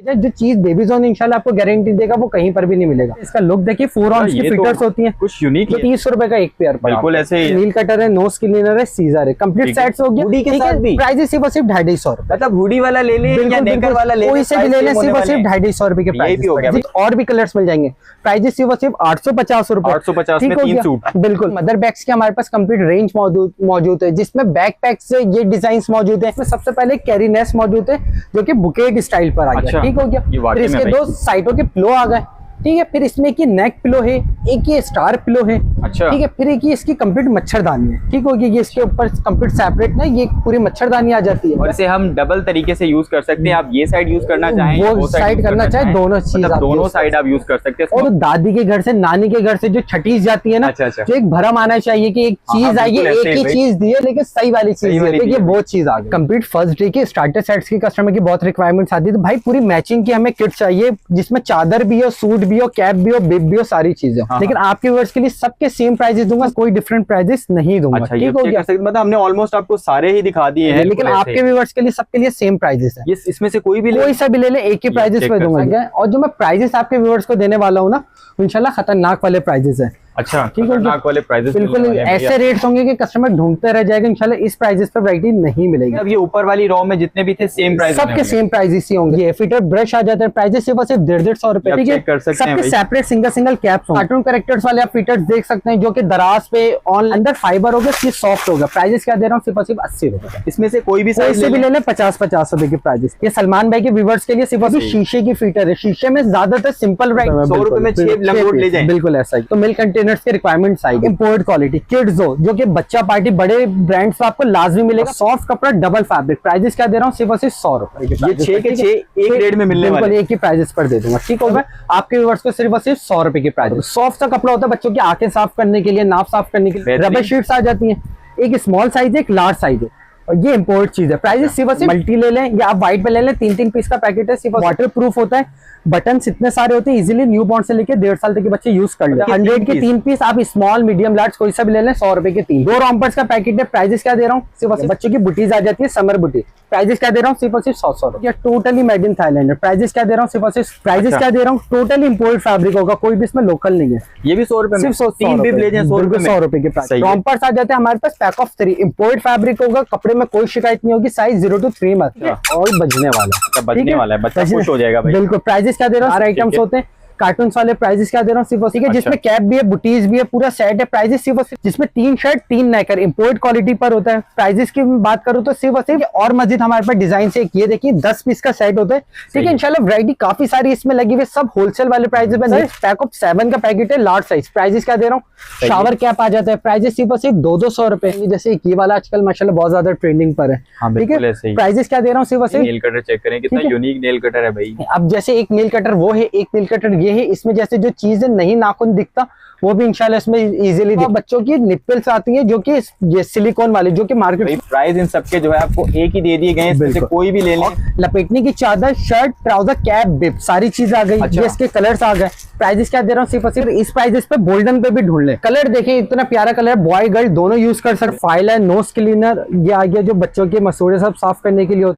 जो चीज baby zone इंशाल्लाह आपको गारंटी देगा वो कहीं पर भी नहीं मिलेगा। इसका लुक देखिए 4 ऑन्स की फिटर्स होती हैं, कुछ यूनिक। 30 रुपए का एक पेयर बिल्कुल ऐसे ही। नील कटर है, नोज क्लीनर है, सीजर है, कंप्लीट सेट्स हो गया। हुडी के साथ भी प्राइस सिर्फ 250 रुपए। मतलब हुडी वाला ले ले या नेकर वाला ले ले, कोई से भी ले ले, सिर्फ 250 रुपए के प्राइस। और भी कलर्स मिल जाएंगे। प्राइस सिर्फ 850 रुपए। 850 में 3 सूट। बिल्कुल। मदर बैग्स के हमारे पास कंप्लीट रेंज मौजूद है, जिसमें बैकपैक से ये डिजाइन मौजूद है। इसमें सबसे पहले कैरी नेस मौजूद है जो कि बुकेट स्टाइल पर आ गया। ठीक हो गया। फिर इसके 2 साइडों के पिलो आ गए। ठीक है। फिर इसमें एक ये नेक पिलो है, एक ये स्टार पिलो है। अच्छा। ठीक है। फिर एक ये इसकी कंप्लीट मच्छरदानी है। ठीक हो गया। ये इसके ऊपर कंप्लीट सेपरेट ना ये पूरी मच्छरदानी आ जाती है और इसे हम डबल तरीके से यूज कर सकते हैं। आप ये साइड यूज करना चाहें, वो साइड करना चाहे, दोनों चीज मतलब दोनों साइड आप यूज कर सकते हैं। और दादी के घर से, नानी के घर से जो छठीस जाती है ना, जो एक भरम आना चाहिए कि एक चीज आई है, एक ही चीज दी है लेकिन सही वाली चीज है, ये वो चीज आ गई। कंप्लीट फर्स्ट डे के स्टार्टर सेट्स की कस्टमर की बहुत रिक्वायरमेंट्स आती है, तो भाई पूरी मैचिंग की हमें किट चाहिए जिसमें चादर भी हो, सूट भी हो, कैप भी हो, बिब भी हो, सारी चीजें। लेकिन आपके व्यूअर्स के लिए सबके सेम प्राइसेस दूंगा, कोई डिफरेंट प्राइसेस नहीं दूंगा। अच्छा, ठीक हो गया। मतलब हमने ऑलमोस्ट आपको सारे ही दिखा दिए हैं, लेकिन आपके व्यूअर्स के लिए सबके लिए सेम प्राइसेस है। इसमें से कोई सा भी ले ले, एक ही प्राइसेस पे दूंगा। और जो मैं प्राइसेस आपके व्यूअर्स को देने वाला हूँ ना, इंशाल्लाह खतरनाक वाले प्राइसेस है। अच्छा, खतरनाक वाले प्राइसेस बिल्कुल ऐसे रेट्स होंगे कि कस्टमर ढूंढते रह जाएगा। इंशाल्लाह इस प्राइसेस पे वैरायटी नहीं मिलेगी। अब ये ऊपर वाली रॉ में जितने भी थे सेम प्राइस, सबके सेम प्राइसेस ही होंगे। ये फिटर ब्रश आ जाते हैं, प्राइसेस सिर्फ 150-150 रुपए। ठीक है। सबके सेपरेट सिंगल कैप्स होंगे। कार्टून कैरेक्टर्स वाले आप फिटर्स देख सकते हैं जो कि दराज पे ऑन अंदर फाइबर होगा, ये सॉफ्ट होगा। प्राइसेस क्या दे रहा हूँ, सिर्फ 80 रुपए। इसमें से कोई भी साइज भी ले लें 50-50 रुपए के प्राइसेस। ये सलमान भाई के व्यूअर्स के लिए सिर्फ शीशे की फिटर है। शीशे में ज्यादातर सिंपल 100 रुपए में 6 लंगोट ले जाएं। बिल्कुल ऐसा ही। तो मिल्क कंटेनर्स के रिक्वायरमेंट्स इंपोर्ट क्वालिटी किड्स हो, जो कि बच्चा पार्टी बड़े ब्रांड्स आपको लाजमी मिलेगा। सॉफ्ट कपड़ा डबल फैब्रिक। प्राइसेस क्या दे रहा हूँ, सिर्फ 100 रुपए। ये 6 के 6 एक रेट में मिलने वाले, एक ही प्राइसेस पर दे दूंगा। ठीक होगा। आपके व्यूअर्स को सिर्फ 100 रुपए की प्राइस। सॉफ्ट सा कपड़ा होता है बच्चों की आंखें साफ करने के लिए, नाक साफ करने के लिए। रबर शीट्स आ जाती है, एक स्मॉल साइज है, एक लार्ज साइज है, और ये इंपोर्ट चीज है। प्राइसेस सिर्फ मल्टी ले लें या आप व्हाइट पे ले लें, 3-3 पीस का पैकेट है। सिर्फ वाटर प्रूफ होता है, बटन इतने सारे होते हैं, इजीली न्यू बॉर्न से लेके 1.5 साल तक के बच्चे यूज कर ले। 100 के 3 पीस आप स्मॉल मीडियम लार्ज कोई सा भी ले लें, 100 रुपए के 3। 2 रॉम्पर्स का पैकेट है। प्राइसेस क्या दे रहा हूँ, सिर्फ बच्चों की बुटीज आ जाती है, समर बुटी। प्राइसेस क्या दे रहा हूँ, सिर्फ 100 रुपए। Totally made in Thailand. Prices क्या दे रहा हूँ, सिर्फ प्राइसेस क्या दे रहा हूँ, टोटली इंपोर्ट फैब्रिक होगा, कोई भी इसमें लोकल नहीं है। ये भी 100 रुपए, सिर्फ 100 रुपए के प्राइस। रॉम्पर्स आ जाते हैं हमारे पास पैक ऑफ 3, इंपोर्ट फैब्रिक होगा, कपड़े में कोई शिकायत नहीं होगी। साइज 0 to 3 और बजने वाला है, बच्चा खुश हो जाएगा। बिल्कुल। प्राइसेस क्या दे रहा हूँ, आइटम्स होते हैं। कार्टून वाले प्राइसेस क्या दे रहा हूँ, सिर्फ ठीक है। जिसमें कैप भी है, बुटीज भी है, पूरा सेट है। प्राइसेस सिर्फ जिसमें 3 शर्ट 3 नेकर इंपोर्ट क्वालिटी पर होता है। प्राइसेस की बात करूँ तो सिर्फ और मस्जिद हमारे पास डिजाइन से ये देखिए 10 पीस का सेट होता है। ठीक है। इंशाल्लाह वैरायटी काफी सारी इसमें लगी हुई, सब होलसेल वाले प्राइसेस में। पैक ऑफ 7 का पैकेट है, लार्ज साइज। प्राइसेस क्या दे रहा हूँ, शावर कैप आ जाता है। प्राइसेस सिर्फ 200 रुपए। जैसे ये वाला आजकल माशाल्लाह बहुत ज्यादा ट्रेंडिंग पर है। ठीक है। प्राइसेस क्या दे रहा हूँ, सिर्फ नेल कटर चेक करें, कितना यूनिक नेल कटर है भाई। अब जैसे एक नेल कटर वो है, एक नेल कटर ये है। इसमें जैसे जो चीजें नहीं नाखून दिखता वो भी इंशाल्लाह इसमें इजीली बच्चों की निप्पल्स आती है जो कि ये सिलिकॉन वाले, जो कि मार्केट प्राइस इन सबके जो है आपको एक ही दे दिए गए, इसमें से कोई भी ले लें। लपेटने की चादर, शर्ट, ट्राउजर, कैप, बिप, सारी चीज आ गई। अच्छा। इसके कलर्स आ गए। प्राइसेस क्या दे रहा हूँ, सिर्फ इस प्राइसेस पे गोल्डन पे भी ढूंढ ले। कलर देखें, इतना प्यारा कलर, बॉय गर्ल दोनों यूज कर सकते। फाइल है, नोज क्लीनर ये आ गया जो बच्चों के मसूड़े सब साफ करने के लिए।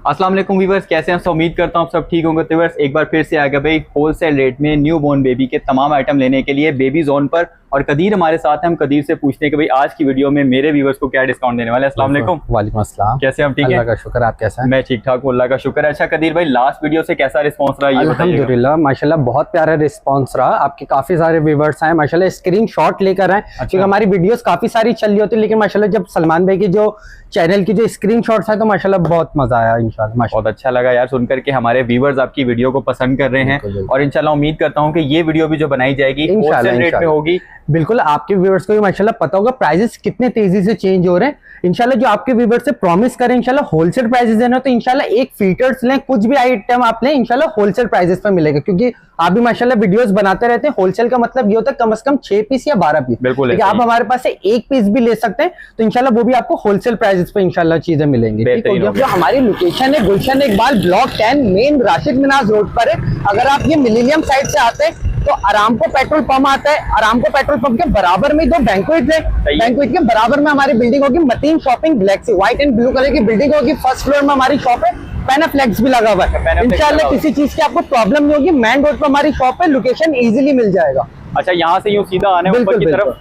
अस्सलाम वालेकुम व्यूअर्स, कैसे हैं आप? उम्मीद करता हूँ सब ठीक होंगे। तो व्यूअर्स एक बार फिर से आ गया भाई होलसेल रेट में न्यू बॉर्न बेबी के तमाम आइटम लेने के लिए बेबी जोन पर। और कदीर हमारे साथ हैं, हम कदीर से पूछते हैं कि भाई आज की वीडियो में मेरे व्यूअर्स को क्या डिस्काउंट देने वाले हैं। अस्सलाम वालेकुम। वालेकुम अस्सलाम। कैसे हम? ठीक है, अल्लाह का शुक्र। आप कैसे हैं? मैं ठीक ठाक हूँ, अल्लाह का शुक्र है। अच्छा कदीर भाई, लास्ट वीडियो से कैसा रिस्पांस रहा ये बताइए। अल्हम्दुलिल्लाह माशाल्लाह बहुत प्यारा रिस्पांस रहा। आपके काफी सारे व्यूअर्स आए माशाल्लाह, स्क्रीनशॉट लेकर आए। क्योंकि हमारी वीडियोस काफी सारी चल रही होती है, लेकिन माशाल्लाह जब सलमान भाई की जो चैनल की जो स्क्रीनशॉट्स है तो माशाल्लाह बहुत मजा आया। इंशाल्लाह बहुत अच्छा लगा यार सुनकर के हमारे व्यूअर्स आपकी वीडियो को पसंद कर रहे हैं। और इंशाल्लाह उम्मीद करता हूँ कि ये वीडियो भी जो बनाई जाएगी होलसेल रेट में होगी। बिल्कुल। आपके व्यूअर्स को भी माशाल्लाह पता होगा प्राइसेस कितने तेजी से चेंज हो रहे हैं। इंशाल्लाह जो आपके व्यूअर्स से प्रॉमिस करें इंशाल्लाह होलसेल प्राइसेस देना, तो इंशाल्लाह एक फीटर्स लें, कुछ भी आइटम आप लें, इंशाल्लाह होलसेल प्राइसेस पे मिलेगा। क्योंकि आप भी माशाल्लाह वीडियोस बनाते रहते हैं। होलसेल का मतलब ये होता है कम से कम 6 पीस या 12 पीस। बिल्कुल। आप हमारे पास से 1 पीस भी ले सकते हैं, तो इंशाल्लाह वो भी आपको होलसेल प्राइसेस पे इंशाल्लाह चीजें मिलेंगी। जो हमारी लोकेशन है Gulshan Iqbal block 10 main Rashid Minhaj road पर है। अगर आप ये मिलेनियम साइड से आते हैं तो आरामको पेट्रोल पंप आता है। आरामको पेट्रोल पंप के बराबर में 2 बैंक्वेट है। बैंक्वेट के बराबर में हमारी बिल्डिंग होगी Mateen Shopping, Galaxy white and blue colour की बिल्डिंग होगी। फर्स्ट फ्लोर में हमारी शॉप है। पैनाफ्लेक्स भी लगा हुआ है। इंशाल्लाह किसी चीज की आपको प्रॉब्लम नहीं होगी। मेन रोड पर हमारी शॉप है, लोकेशन इजीली मिल जाएगा। अच्छा, यहाँ से यूँ सीधा आने ऊपर की तरफ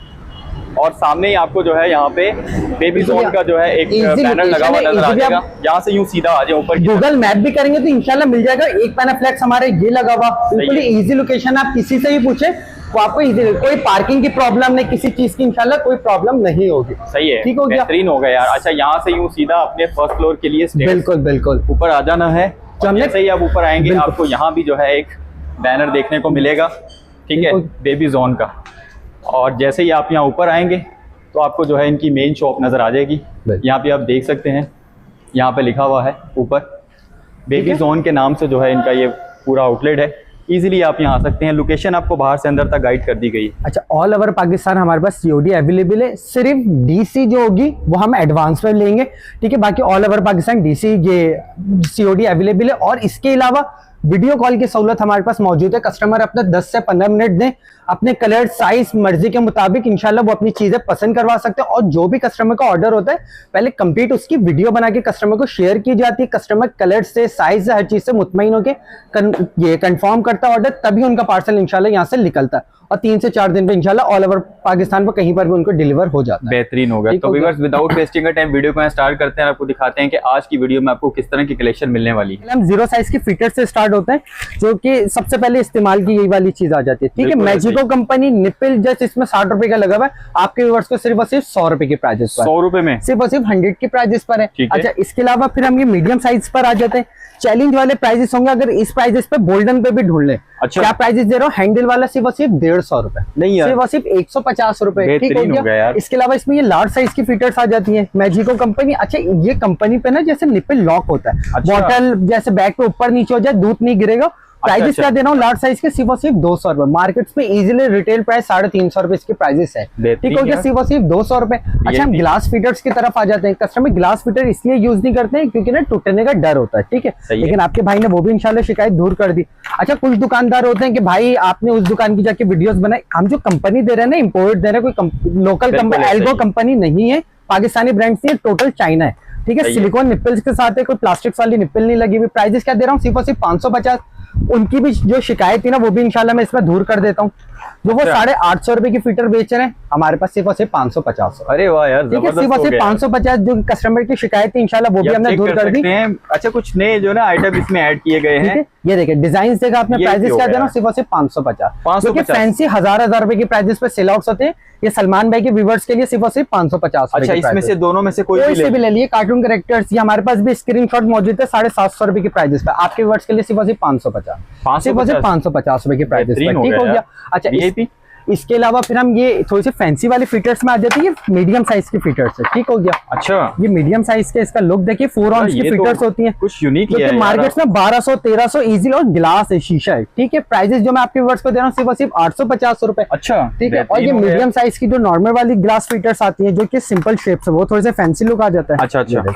और सामने ही आपको जो है यहाँ पे बेबी जोन का जो है एक बैनर लगा हुआ नजर आ जाएगा। यहाँ से यूँ सीधा आ जाए ऊपर। गूगल मैप भी करेंगे तो इंशाल्लाह मिल जाएगा। एक पैनाफ्लेक्स हमारे ये लगा हुआ, बिल्कुल इजी लोकेशन। आप किसी से भी पूछे तो आपको इजीली, कोई पार्किंग की प्रॉब्लम नहीं, किसी चीज की इंशाल्लाह कोई प्रॉब्लम नहीं होगी। सही है, ठीक हो गया, बेहतरीन हो गया यार। अच्छा, यहाँ से यूँ सीधा अपने फर्स्ट फ्लोर के लिए बिल्कुल बिल्कुल ऊपर आ जाना है। जैसे ही आप ऊपर आएंगे आपको यहाँ भी जो है एक बैनर देखने को मिलेगा, ठीक है, बेबी जोन का। और जैसे ही आप यहाँ ऊपर आएंगे तो आपको जो है इनकी मेन शॉप नजर आ जाएगी। यहाँ पे आप देख सकते हैं, यहाँ पे लिखा हुआ है ऊपर बेबी जोन के नाम से जो है इनका ये पूरा आउटलेट है। इजीली आप यहाँ आ सकते हैं। लोकेशन आपको बाहर से अंदर तक गाइड कर दी गई है। अच्छा, ऑल ओवर पाकिस्तान हमारे पास सीओडी अवेलेबल है। सिर्फ डीसी जो होगी वो हम एडवांस में लेंगे, ठीक है। बाकी ऑल ओवर पाकिस्तान डीसी ये सीओडी अवेलेबल है। और इसके अलावा वीडियो कॉल की सहूलत हमारे पास मौजूद है। कस्टमर अपने 10 से 15 मिनट दें, अपने कलर साइज मर्जी के मुताबिक इंशाल्लाह वो अपनी चीजें पसंद करवा सकते हैं। और जो भी कस्टमर का ऑर्डर होता है पहले कंप्लीट उसकी वीडियो बना के कस्टमर को शेयर की जाती है। कस्टमर कलर से, साइज से, हर चीज से मुतमईन होके ये कंफर्म करता है ऑर्डर, तभी उनका पार्सल इंशाल्लाह यहाँ से निकलता है। और 3 से 4 दिन पे इंशाल्लाह ऑल ओवर पाकिस्तान पर कहीं पर भी उनको डिलीवर हो जाता है। बेहतरीन होगा। तो व्यूअर्स, विदाउट वेस्टिंग का टाइम वीडियो को स्टार्ट करते हैं। आपको दिखाते हैं कि आज की वीडियो में आपको किस तरह की कलेक्शन मिलने वाली है। हम 0 साइज के फिटर से स्टार्ट होते हैं, जो कि सबसे पहले इस्तेमाल की यही वाली चीज आ जाती है, ठीक है। मैजिको कंपनी निप्पल जस्ट इसमें 60 रुपए का लगा हुआ है। आपके व्यूअर्स को सिर्फ और सिर्फ 100 रुपए की प्राइजेस पर, 100 रुपए में, सिर्फ और सिर्फ 100 की प्राइजेस पर है। अच्छा, इसके अलावा फिर हम ये मीडियम साइज पर आ जाते हैं। चैलेंज वाले प्राइजेस होंगे। अगर इस प्राइजेस पे गोल्डन पे भी ढूंढ ले, अच्छा, क्या प्राइजेस दे रहा हूँ। हैंडल वाला सिर्फ और सिर्फ 150 रुपए, नहीं सिर्फ और सिर्फ 150 रुपए, ठीक हो गया। इसके अलावा इसमें ये लार्ज साइज की फिटर्स आ जाती है, मैजिको कंपनी। अच्छा, ये कंपनी पे ना जैसे निप्पल लॉक होता है, बॉटल जैसे बैग पे ऊपर नीचे हो जाए दूध नहीं गिरेगा। प्राइजेस क्या दे रहा हूँ लार्ज साइज के, सिर्फ और सिर्फ 200 रुपए। मार्केट्स में इजीली रिटेल प्राइस 350 रुपए इसके प्राइजेस है, ठीक हो गया, सिर्फ और सिर्फ 200 रुपए। अच्छा, हम ग्लास फीटर्स की तरफ आ जाते हैं। कस्टमर ग्लास फीटर इसलिए यूज नहीं करते हैं क्योंकि ना टूटने का डर होता है, ठीक है। लेकिन आपके भाई ने वो भी इंशाल्लाह शिकायत दूर कर दी। अच्छा, कुछ दुकानदार होते हैं कि भाई आपने उस दुकान की जाके वीडियोस बनाई। हम जो कंपनी दे रहे हैं ना, इम्पोर्ट दे रहे हैं, कोई लोकल कंपनी एल्गो कंपनी नहीं है, पाकिस्तानी ब्रांड नहीं है, टोटल चाइना है, ठीक है। सिलिकॉन निप्पल्स के साथ है, कोई प्लास्टिक वाली निप्पल नहीं लगी हुई। प्राइजेस क्या दे रहा हूँ, सिर्फ और सिर्फ 550। उनकी भी जो शिकायत थी ना वो भी इंशाल्लाह मैं इसमें दूर कर देता हूँ। जो वो 850 रुपए की फीटर बेच रहे हैं, हमारे पास सिर्फ और सिर्फ 550। अरे वाह यार, ठीक है, सिर्फ और सिर्फ 550 जो कस्टमर की शिकायत थी इंशाल्लाह वो भी हमने दूर कर दी। अच्छा, कुछ नए जो ना आइटम इसमें ऐड किए गए हैं। ये देखिए डिजाइन देखा आपने, प्राइजेस क्या दे रहा हूँ, सिर्फ और सिर्फ 550। फैंसी 1000 रुपए की प्राइजेस पे सेल आउट्स होते हैं। ये सलमान भाई के व्यूवर्स के लिए सिर्फ और सिर्फ 550। अच्छा, इसमें से दोनों में से कोई भी ले लिए। कार्टून कैरेक्टर्स, ये हमारे पास भी स्क्रीनशॉट मौजूद है 750 रुपए की प्राइजेस पे। आपके व्यूवर्स के लिए सिर्फ और सिर्फ 550, सिर्फ और सिर्फ 550 रुपए की प्राइजेस पे, ठीक हो गया। अच्छा, इसके अलावा फिर हम ये थोड़ी सी फैंसी वाले फीटर्स में आ जाते हैं। ये मीडियम साइज की फीटर्स है, ठीक हो गया। अच्छा, ये मीडियम साइज के, इसका लुक देखिए, 4 ऑन्स की फीटर्स होती हैं, कुछ यूनिक है। मार्केट में 1200 1300 इजी, और ग्लास है, शीशा है, ठीक है। प्राइजेस जो मैं आपके व्यूअर्स को दे रहा हूँ सिर्फ और सिर्फ 850 रुपए। अच्छा, ठीक है। और ये मीडियम साइज की जो नॉर्मल वाली ग्लास फीटर्स आती है जो कि सिंपल शेप्स है, वो थोड़े से फैंसी लुक आ जाता है। अच्छा अच्छा,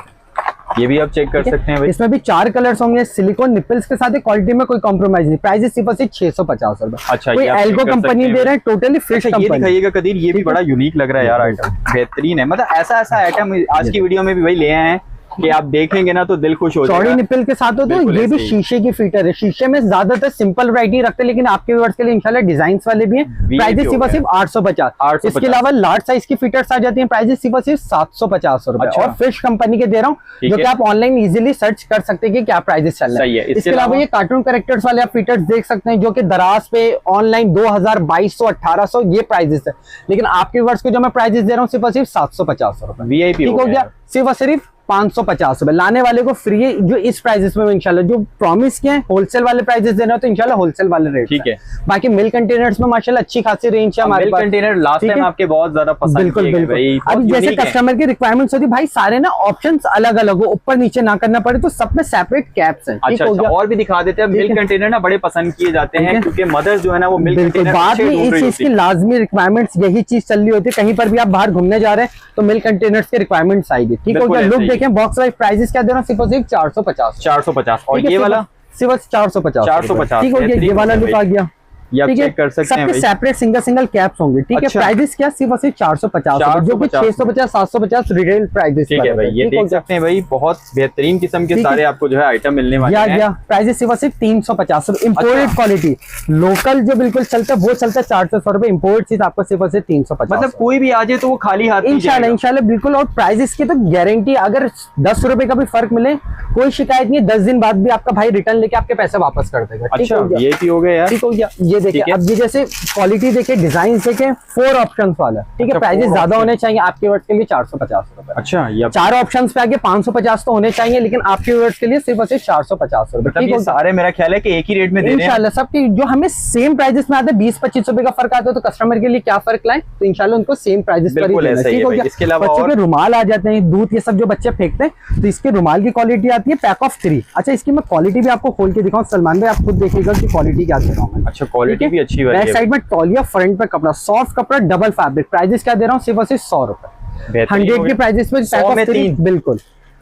ये भी आप चेक कर सकते हैं भाई। इसमें भी 4 कलर्स होंगे। सिलिकॉन निप्पल्स के साथ क्वालिटी में कोई कॉम्प्रोमाइज नहीं। प्राइस सिर्फ 650 रुपए। अच्छा, कोई एल्गो कंपनी दे रहे हैं, टोटली फ्रेश कंपनी। ये दिखाइएगा कदीर, ये भी बड़ा यूनिक लग रहा है यार आइटम, बेहतरीन है। मतलब ऐसा आइटम आज की वीडियो में भी भाई ले आए हैं कि आप देखेंगे ना तो दिल खुश हो जाएगा। चौड़ी निप्पल के साथ होते हैं। ये भी शीशे की फीटर है। शीशे में ज्यादातर सिंपल वैरायटी रखते हैं, लेकिन आपके व्यूअर्स के लिए इंशाल्लाह डिजाइन्स वाले भी हैं। प्राइजेस सिर्फ 850। इसके अलावा लार्ज साइज की फीटर्स आ जाती हैं, प्राइजेस सिर्फ 750 रुपए। और फिश कंपनी के दे रहा हूँ, जो कि आप ऑनलाइन इजीली सर्च कर सकते हैं कि क्या प्राइजेस चल रहे हैं। इसके अलावा ये कार्टून कैरेक्टर्स वाले आप फीटर्स देख सकते हैं, जो कि दराज पे ऑनलाइन 2000, 2200, 1800 ये प्राइजेस है। लेकिन आपके व्यूअर्स को जो मैं प्राइजेस दे रहा हूँ सिर्फ 750 रुपए, ठीक हो गया। सिर्फ और सिर्फ 550 रुपए। लाने वाले को फ्री है जो इस प्राइजेस में इंशाल्लाह जो प्रॉमिस किया है। होलसेल वाले प्राइजेस देना हो तो इंशाल्लाह होलसेल वाले रेट, ठीक है। बाकी मिल्क कंटेनर्स में माशाल्लाह अच्छी खासी रेंज है हमारे पास। कंटेनर लास्ट टाइम आपके बहुत ज्यादा पसंद बिल्कुल बिल्कुल। अब जैसे कस्टमर की रिक्वायरमेंट्स होती है भाई, सारे ना ऑप्शंस अलग अलग हो, ऊपर नीचे ना करना पड़े, तो सब में सेपरेट कैप्स है। अच्छा, और भी दिखा देते हैं। मिल्क कंटेनर ना बड़े पसंद किए जाते हैं क्योंकि मदर्स जो है ना वो मिल्क कंटेनर बाद में इस चीज की लाजमी रिक्वायरमेंट्स यही चीज चल रही होती है। कहीं पर भी आप बाहर घूमने जा रहे हैं तो मिल्क कंटेनर्स की रिक्वायरमेंट्स आएगी, ठीक हो गया। लुक देखें, बॉक्स वाइज प्राइस क्या दे रहा हूँ, सिर्फ 450। 450। और ये वाला सिर्फ 450, 450, ठीक हो गया। ये वाला लुक आ गया। ये आप ठीक है, चेक कर सकते हैं सबके भाई। सेपरेट सिंगल कैप्स होंगे, ठीक है। अच्छा। प्राइजेस क्या सिर्फ और सिर्फ 450, जो कि 650 750 रिटेल प्राइजेस। ठीक है भाई, ये देख सकते हैं भाई, बहुत बेहतरीन किस्म के सारे आपको जो है आइटम मिलने वाले हैं। प्राइजेस सिर्फ और सिर्फ 350 रुपए। इम्पोर्टेड क्वालिटी, लोकल जो बिल्कुल चलता है वो चलता है 400 रुपए, इम्पोर्ट चीज आपको सिर्फ और सिर्फ 350। मतलब कोई भी आ जाए तो वो खाली हाथ नहीं जाएगा। इंशाल्लाह बिल्कुल। और प्राइजेस की तो गारंटी, अगर 10 रुपए का भी फर्क मिले कोई शिकायत नहीं है, 10 दिन बाद भी आपका भाई रिटर्न लेके आपके पैसे वापस कर देगा। अच्छा, ये भी हो गया यार। ठीक हो गया। ये देखिए, अब ये जैसे क्वालिटी देखिए, डिजाइन देखे, 4 ऑप्शन वाला, ठीक है। प्राइजेस ज्यादा होने चाहिए आपके वर्ड्स के लिए 450 रुपए। अच्छा, ये 4 ऑप्शन पे आगे 550 तो होने चाहिए, लेकिन आपके वर्ड्स के लिए सिर्फ और सिर्फ 450 रुपए। मतलब ये सारे मेरा ख्याल है कि एक ही रेट में दे रहे हैं इंशाल्लाह। सबकी जो हमें सेम प्राइजेस में आते हैं, 20-25 रुपए का फर्क आता है, तो कस्टमर के लिए क्या फर्क लाए, तो इंशाल्लाह उनको सेम प्राइजेस पर ही देना। ठीक हो गया। इसके अलावा बच्चों के रुमाल आ जाते हैं, दूध ये सब जो बच्चे फेंकते हैं, तो इसके रुमाल की क्वालिटी आती है पैक ऑफ 3। अच्छा, इसकी मैं क्वालिटी भी आपको खोल के दिखाऊं सलमान भाई, आप खुद देखिएगा कि क्वालिटी क्या दे रहा हूँ। अच्छा, क्वालिटी भी अच्छी है। बैक साइड में तौलिया, फ्रंट पे कपड़ा, सॉफ्ट कपड़ा, डबल फैब्रिक। प्राइजेस क्या दे रहा हूँ, सिर्फ और सिर्फ 100 रुपए। 100 के प्राइजेस पे पैक ऑफ 3, बिल्कुल।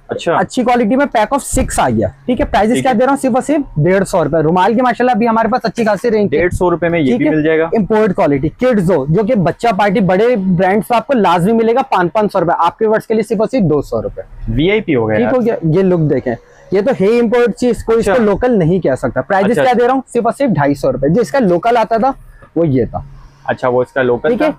अच्छा, अच्छी क्वालिटी में पैक ऑफ 6 आ गया, ठीक है। प्राइजेस क्या दे रहा हूँ, सिर्फ और सिर्फ 150 रुपए। रुमाल के माशाल्लाह अभी हमारे पास अच्छी खासी रेंज, 150 रुपए में ये भी मिल जाएगा। इम्पोर्ट क्वालिटी किड्स जो कि बच्चा पार्टी, बड़े ब्रांड्स पे आपको लाजमी मिलेगा 500 रुपए, आपके वर्ड्स के लिए सिर्फ और सिर्फ 200 रुपए। VIP हो गया। ठीक हो गया। ये लुक देखें, ये तो है इम्पोर्ट चीज, कोई इसको लोकल नहीं कह सकता। प्राइजेस क्या दे रहा हूँ, सिर्फ और सिर्फ 250 रुपए। जो इसका लोकल आता था वो ये था। अच्छा, वो इसका लोकल, ठीक है।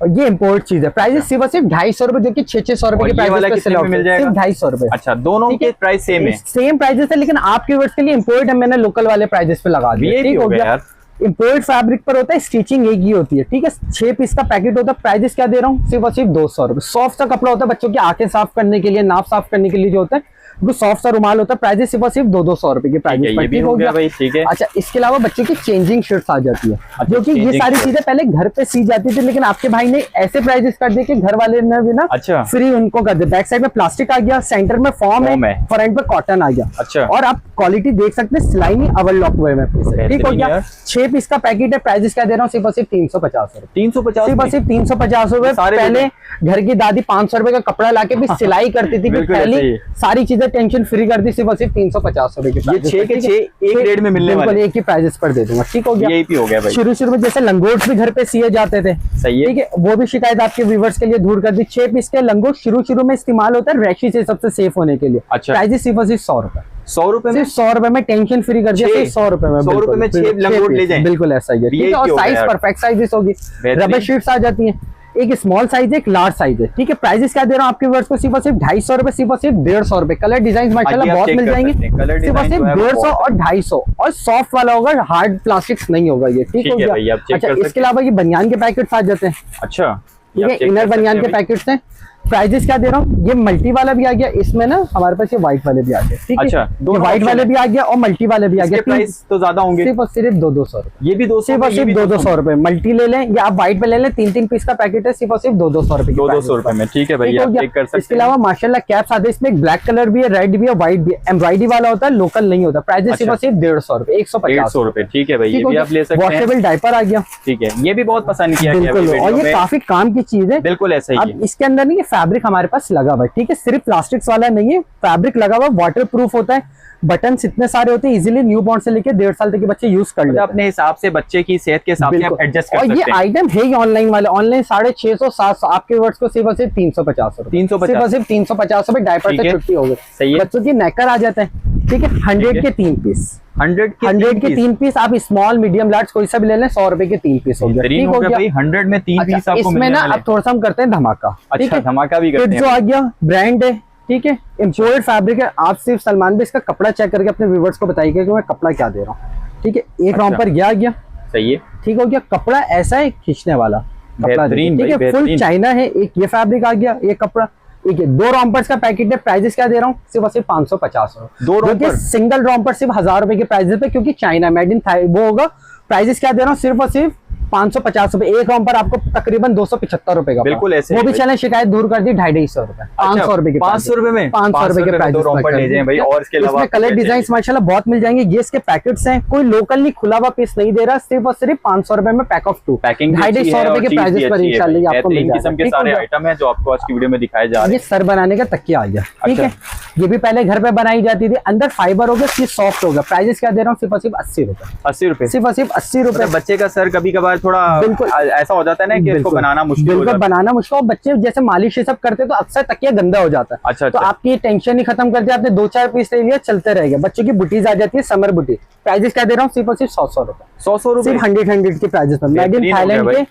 और ये इम्पोर्ट चीज है। प्राइजेस सिर्फ और सिर्फ 250 रुपए, जो कि 600 रुपए के प्राइस पे सेल मिल जाएगा, सिर्फ 250 रुपए। अच्छा, दोनों के प्राइस सेम है, सेम प्राइजेस है, लेकिन आपके वर्ड्स के लिए इम्पोर्ट है, मैंने लोकल वाले प्राइजेस पे लगा दिया। ठीक हो गया। इम्पोर्ट फैब्रिक पर होता है, स्टिचिंग एक ही होती है, ठीक है। 6 पीस का पैकेट होता है। प्राइजेस क्या दे रहा हूँ, सिर्फ और सिर्फ 200 रुपए। सॉफ्ट सा कपड़ा होता है, बच्चों की आंखें साफ करने के लिए, नाक साफ करने के लिए जो होता है, वो सॉफ्ट सा रुमाल होता है। प्राइजेस सिर्फ और सिर्फ 200 रुपए की प्राइजेस पर। ठीक हो गया भाई, ठीक है। अच्छा, इसके अलावा बच्चों की चेंजिंग शर्ट्स आ जाती है, जो कि ये सारी चीजें पहले घर पे सी जाती थी, लेकिन आपके भाई ने ऐसे प्राइजेस कर दिए कि घर वाले ने भी ना फ्री उनको कर दे। बैक साइड में प्लास्टिक आ गया, सेंटर में फॉर्म है, फ्रंट पे कॉटन आ गया। अच्छा, और आप क्वालिटी देख सकते हैं, सिलाई नहीं ओवरलॉक हुए में। ठीक हो गया। 6 पीस का पैकेट है। प्राइजेस क्या दे रहा हूँ, सिर्फ और सिर्फ 350 रुपए। 350, सिर्फ और सिर्फ 350 रुपए। पहले घर की दादी 500 रुपए का कपड़ा लाके भी सिलाई करती थी, पहले सारी चीजें टेंशन फ्री कर दी। सिर्फ और सिर्फ 350 रुपए की। ये 6 के 6 एक रेट में मिलने वाले, एक ही प्राइजेस पर दे दूंगा। ठीक हो गया। VIP हो गया भाई। शुरू में जैसे लंगोट भी घर पे सिए जाते थे, सही है, ठीक है, वो भी शिकायत आपके व्यूवर्स के लिए दूर कर दी। 6 पीस के लंगोट शुरू में इस्तेमाल होता है रैशी से सबसे सेफ होने के लिए। अच्छा, प्राइजेस सिर्फ और सिर्फ 100 रुपए। 100 रुपए में, 100 रुपए में टेंशन फ्री कर दिया। 100 रुपए में, 100 रुपए में 6 लंगोट ले जाएं, बिल्कुल ऐसा ही है। ठीक है। और साइज परफेक्ट साइजेस होगी। रबर शीट्स आ जाती है, एक स्मॉल साइज है, एक लार्ज साइज है। ठीक है। प्राइजेस क्या दे रहा हूँ आपके वर्ड्स को, सिर्फ और सिर्फ 250 रुपए, सिर्फ और सिर्फ 150 रुपए। कलर डिजाइन माशाल्लाह बहुत मिल जाएंगे, सिर्फ और सिर्फ 150 और 250। और सॉफ्ट वाला होगा, हार्ड प्लास्टिक्स नहीं होगा ये। ठीक हो गया। अच्छा, इसके अलावा ये बनियान के पैकेट्स आ जाते हैं। अच्छा, ठीक है, इनर बनियान के पैकेट्स हैं। प्राइजेस क्या दे रहा हूँ, ये मल्टी वाला भी आ गया, इसमें ना हमारे पास ये व्हाइट वाले भी आ गए। ठीक है। अच्छा, व्हाइट वाले भी आ गया और मल्टी वाले भी आ गया। प्राइस तो ज्यादा होंगे, सिर्फ और सिर्फ 200 रुपए। ये भी 200, सिर्फ 200 रुपए। मल्टी ले लें या आप व्हाइट में ले लें, 3 पैकेट का पैकेट है, सिर्फ और सिर्फ 200 रुपए। 200 रुपए में। ठीक है भाई, आप चेक कर सकते हैं। इसके अलावा माशाल्लाह कैप्स आते हैं, इसमें ब्लैक कलर भी है, रेड भी है, व्हाइट भी है। एम्ब्रॉयडरी वाला होता है, लोकल नहीं होता। प्राइस सिर्फ और सिर्फ 150 रुपए, 150 रुपए। ठीक है भाई, ये भी आप ले सकते हैं। वॉशेबल डायपर आ गया। ठीक है, ये भी बहुत पसंद किया गया, बिल्कुल। और ये काफी काम की चीज है, बिल्कुल ऐसा ही। अब इसके अंदर नहीं, फैब्रिक हमारे पास लगा हुआ है, ठीक है, सिर्फ प्लास्टिक्स वाला नहीं है, फैब्रिक लगा हुआ, वाटर प्रूफ होता है। बटन इतने सारे होते हैं, इजीली न्यू बॉर्न से लेके 1.5 साल तक के बच्चे यूज कर लेते हैं। अपने हिसाब से, बच्चे की सेहत के हिसाब से आप एडजस्ट कर सकते हैं। और ये आइटम है ही ऑनलाइन वाले, ऑनलाइन 650 700, आपके वर्ड्स को सिर्फ और सिर्फ 350 रुपए। 350 रुपए। डायपर से छुट्टी हो गई। बच्चों की नेकर आ जाते हैं, ठीक है। 100 के 3 पीस, 100 के 3 पीस। आप स्मॉल मीडियम लार्ज कोई सा भी ले लें, 100 रुपए के 3 पीस हो गया। ठीक हो गया भाई, 100 में 3 पीस आपको इसमें ना अब थोड़ा सा हम करते हैं धमाका। अच्छा, धमाका भी करते हैं। जो आ गया ब्रांड है, ठीक है, इम्पोर्टेड फैब्रिक है। आप सिर्फ सलमान भी इसका कपड़ा चेक करके अपने व्यूअर्स को बताइएगा कि मैं कपड़ा क्या दे रहा हूँ। ठीक है। एक राउंड पर गया सही है। ठीक हो गया। कपड़ा ऐसा है खींचने वाला कपड़ा, ठीक है, फुल चाइना है। एक ये फैब्रिक आ गया, एक कपड़ा, ठीक है। 2 रॉम्पर्स का पैकेट है। प्राइजेस क्या दे रहा हूँ, सिर्फ और सिर्फ 550 रुपए। 2 रॉम्पर, सिंगल रॉम्पर सिर्फ 1000 रुपए के प्राइजेस पे, क्योंकि चाइना मेड इन वो होगा। प्राइजेस क्या दे रहा हूँ, सिर्फ और सिर्फ 550 रुपए, एक रोम पर आपको तकरीबन 275 रुपए का। बिल्कुल ऐसे वो भी चैनल शिकायत दूर कर दी 250 रुपए, 500 रुपए के, 500 रुपए में, 500 रुपए के प्राइस ले जाएं भाई। और इसके अलावा कलर डिजाइन माशाल्लाह बहुत मिल जाएंगे। ये इसके पैकेट्स हैं, कोई लोकल नहीं खुला हुआ पीस नहीं दे रहा, सिर्फ और सिर्फ 500 रुपए में पैक ऑफ 2, पैकिंग 250 रुपए के प्राइस पर इंशाल्लाह आपको मिल जाएगा। के सारे आइटम है जो आपको आज की वीडियो में दिखाए जा रहे हैं। ये सर बनाने का तकिया आ गया, ठीक है। ये भी पहले घर पे बनाई जाती थी, अंदर फाइबर हो गया, चीज सॉफ्ट होगा। प्राइस क्या दे रहा हूँ, सिर्फ और सिर्फ 80 रुपए, 80 रुपए, सिर्फ और सिर्फ 80 रुपए। बच्चे का सर कभी कभार थोड़ा बिल्कुल ऐसा हो जाता है ना कि इसको बनाना मुश्किल हो जाता है, बनाना मुश्किल। और बच्चे जैसे मालिश ये सब करते तो अक्सर तकिया गंदा हो जाता है। अच्छा, तो आपकी टेंशन ही खत्म कर दिया, आपने 2-4 पीस ले लिया, चलते रहेगा। बच्चों की बुटीज आ जाती है, समर बुटी। प्राइस क्या दे रहा हूँ, सिर्फ और सिर्फ 100 रुपए, 100 रुपए, सिर्फ 100 के प्राइस पर। मेड इन थाईलैंड के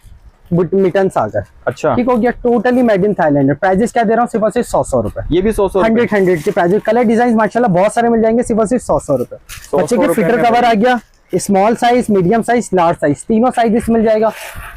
मिटन सागर, अच्छा ठीक हो गया, totally made in Thailand. Price क्या दे रहा हूँ, सिर्फ और सिर्फ 100 रुपए। ये भी 100 100 के प्राइस। कलर डिजाइन माशाल्लाह बहुत सारे मिल जाएंगे, सिर्फ और सिर्फ 100 रुपए। बच्चे के फिटर कवर आ गया, small size, medium size, large size, तीनों साइज मिल जाएगा,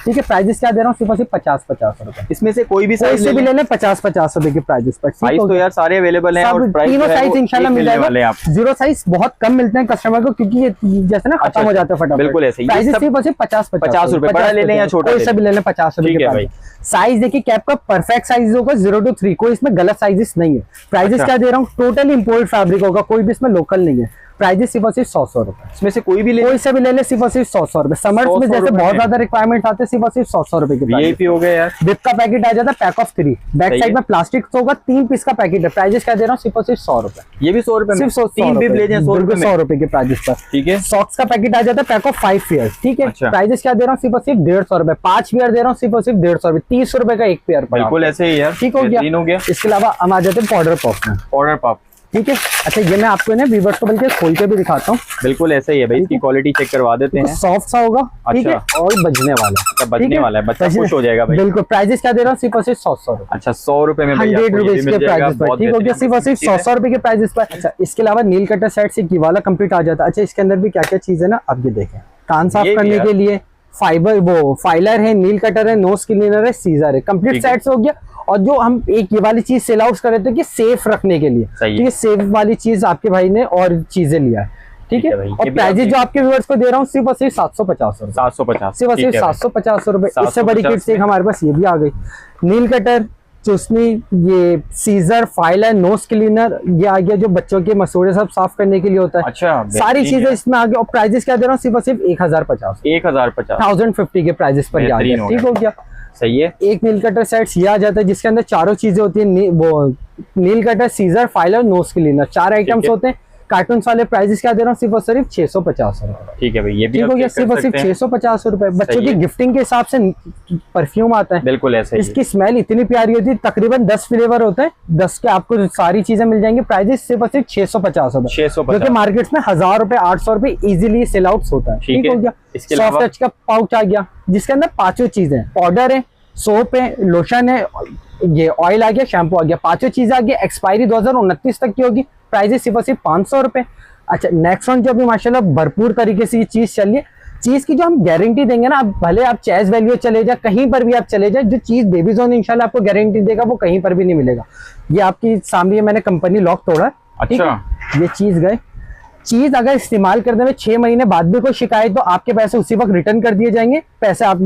ठीक है। प्राइस क्या दे रहा हूँ, सिर्फ और सिर्फ 50-50 रुपए। इसमें से कोई भी साइज भी ले लें 50-50 रुपए के प्राइस पर। साइज तो यार सारे अवेलेबल हैं और प्राइस तीनों साइज इंशाल्लाह मिल जाएगा। जीरो साइज बहुत कम मिलते हैं कस्टमर को, क्योंकि ये जैसे ना खत्म हो जाता है फटाफट। बिल्कुल ऐसे ही। प्राइस सिर्फ और सिर्फ 50 रुपए, बड़ा ले लें या छोटा, कोई सा भी ले लें 50 रुपए के प्राइस। साइज देखिए, कैप का परफेक्ट साइज होगा 0 to 3, कोई इसमें गलत साइजेस नहीं है। प्राइस क्या दे रहा हूँ, टोटली इंपोर्ट फैब्रिक होगा, कोई भी इसमें लोकल नहीं है। प्राइस सिर्फ और सिर्फ 100 रुपए। इसमें से कोई भी ले, कोई से भी ले ले, सिर्फ और सिर्फ 100 रुपए। समर्स में जैसे बहुत ज्यादा रिक्वायरमेंट आते हैं, सिर्फ और सिर्फ 100 रुपए के VIP हो गया यार। बिप का पैकेट आ जाता है, पैक ऑफ 3, बैक साइड में प्लास्टिक होगा, 3 पीस का पैकेट है। प्राइस क्या दे रहा हूँ, सिर्फ और सिर्फ 100 रुपए। ये भी 100 रुपए, सिर्फ 3 बिप ले जाएं 100 रुपए के प्राइस पर, ठीक है। सॉक्स का पैकेट आ जाता है, पैक ऑफ 5 पेयर, ठीक है। प्राइस क्या दे रहा हूँ, सिर्फ और सिर्फ 150 रुपए। 5 पेयर दे रहा हूँ, सिर्फ और सिर्फ 150 रुपए, 30 रुपए का एक पेयर। बिल्कुल ऐसे ही यार, ठीक हो गया। इसके अलावा हम आ जाते हैं पाउडर पॉप में, पाउडर पॉप, ठीक है। अच्छा, ये मैं आपको ना व्यूअर्स को बल्कि खोल के भी दिखाता हूँ। बिल्कुल ऐसे ही है भाई, इसकी क्वालिटी चेक करवा देते हैं। सॉफ्ट सा होगा, ठीक है, और बजने वाला, बजने वाला है, बच्चा खुश हो जाएगा भाई। बिल्कुल। प्राइस क्या दे रहा हूँ, सिर्फ और सिर्फ 100 रुपए। अच्छा, 100 रुपए में 100 रुपए के प्राइस पर, ठीक हो गया, सिर्फ और सिर्फ 100 रुपए के प्राइस पर। अच्छा, इसके अलावा नील कटर सेट से वाला कंप्लीट आ जाता है। अच्छा, इसके अंदर भी क्या क्या चीज है ना, आप ये देखें। कान साफ करने के लिए फाइबर, वो फाइलर है, नील कटर है, नोज क्लीनर है, सीजर है, कंप्लीट सेट्स हो गया। और जो हम एक ये वाली चीज सेल आउट कर रहे थे कि सेफ रखने के लिए, ठीक है, सेफ वाली चीज आपके भाई ने और चीजें लिया है, ठीक है। और प्राइजेस जो आपके व्यूअर्स को दे रहा हूँ, सिर्फ और सिर्फ 750 रुपए, 750, सिर्फ और सिर्फ 750 रुपए। इससे बड़ी किट्स एक हमारे पास ये भी आ गई, नील कटर, चुस्नी, ये सीजर, फाइलर, नोज क्लीनर, ये आ गया जो बच्चों के मसूड़े सब साफ करने के लिए होता है। अच्छा, सारी चीजें इसमें आ गई। और प्राइजेस क्या दे रहा हूँ, सिर्फ और सिर्फ 1050, 1050 के प्राइजेस पर आ गया, ठीक हो गया, सही है। एक नील कटर सेट ये आ जाता है, जिसके अंदर चारों चीजें होती है, वो nail cutter, scissor, filer, nose cleaner, 4 items होते हैं। कार्टून वाले प्राइसेस क्या दे रहा हूँ, सिर्फ और सिर्फ 650 रुपए, ठीक है भाई। ये भी ठीक हो गया, सिर्फ और सिर्फ 650 रुपए। बच्चों की गिफ्टिंग के हिसाब से परफ्यूम आता है, बिल्कुल ऐसे ही। इसकी स्मेल इतनी प्यारी होती है, तकरीबन 10 फ्लेवर होते हैं, 10 के आपको सारी चीजें मिल जाएंगी। प्राइसेस सिर्फ और सिर्फ 650 रुपए, 650, जो कि मार्केट में 1000 रुपए, 800 रुपए इजिली सेल आउट होता है, ठीक हो गया। सॉफ्ट टच का पाउच आ गया, जिसके अंदर 5 चीजें, पाउडर है, सोप है, लोशन है, ये ऑयल आ गया, शैम्पू आ गया, 5 चीजें आ गई। एक्सपायरी 2029 तक की होगी। प्राइस सिर्फ और सिर्फ 500 रुपए। अच्छा, नेक्स्ट वन जो अभी माशाल्लाह भरपूर तरीके से ये चीज चल रही है, चीज की जो हम गारंटी देंगे ना, आप भले आप चेस वैल्यू चले जाए, कहीं पर भी आप चले जाए, जो चीज बेबी जोन इंशाल्लाह आपको गारंटी देगा वो कहीं पर भी नहीं मिलेगा। ये आपकी सामने मैंने कंपनी लॉक तोड़ा, अच्छा, ये चीज गए, चीज अगर इस्तेमाल करने में 6 महीने बाद भी कोई शिकायत, तो आपके पैसे उसी वक्त रिटर्न कर दिए जाएंगे। पैसे आप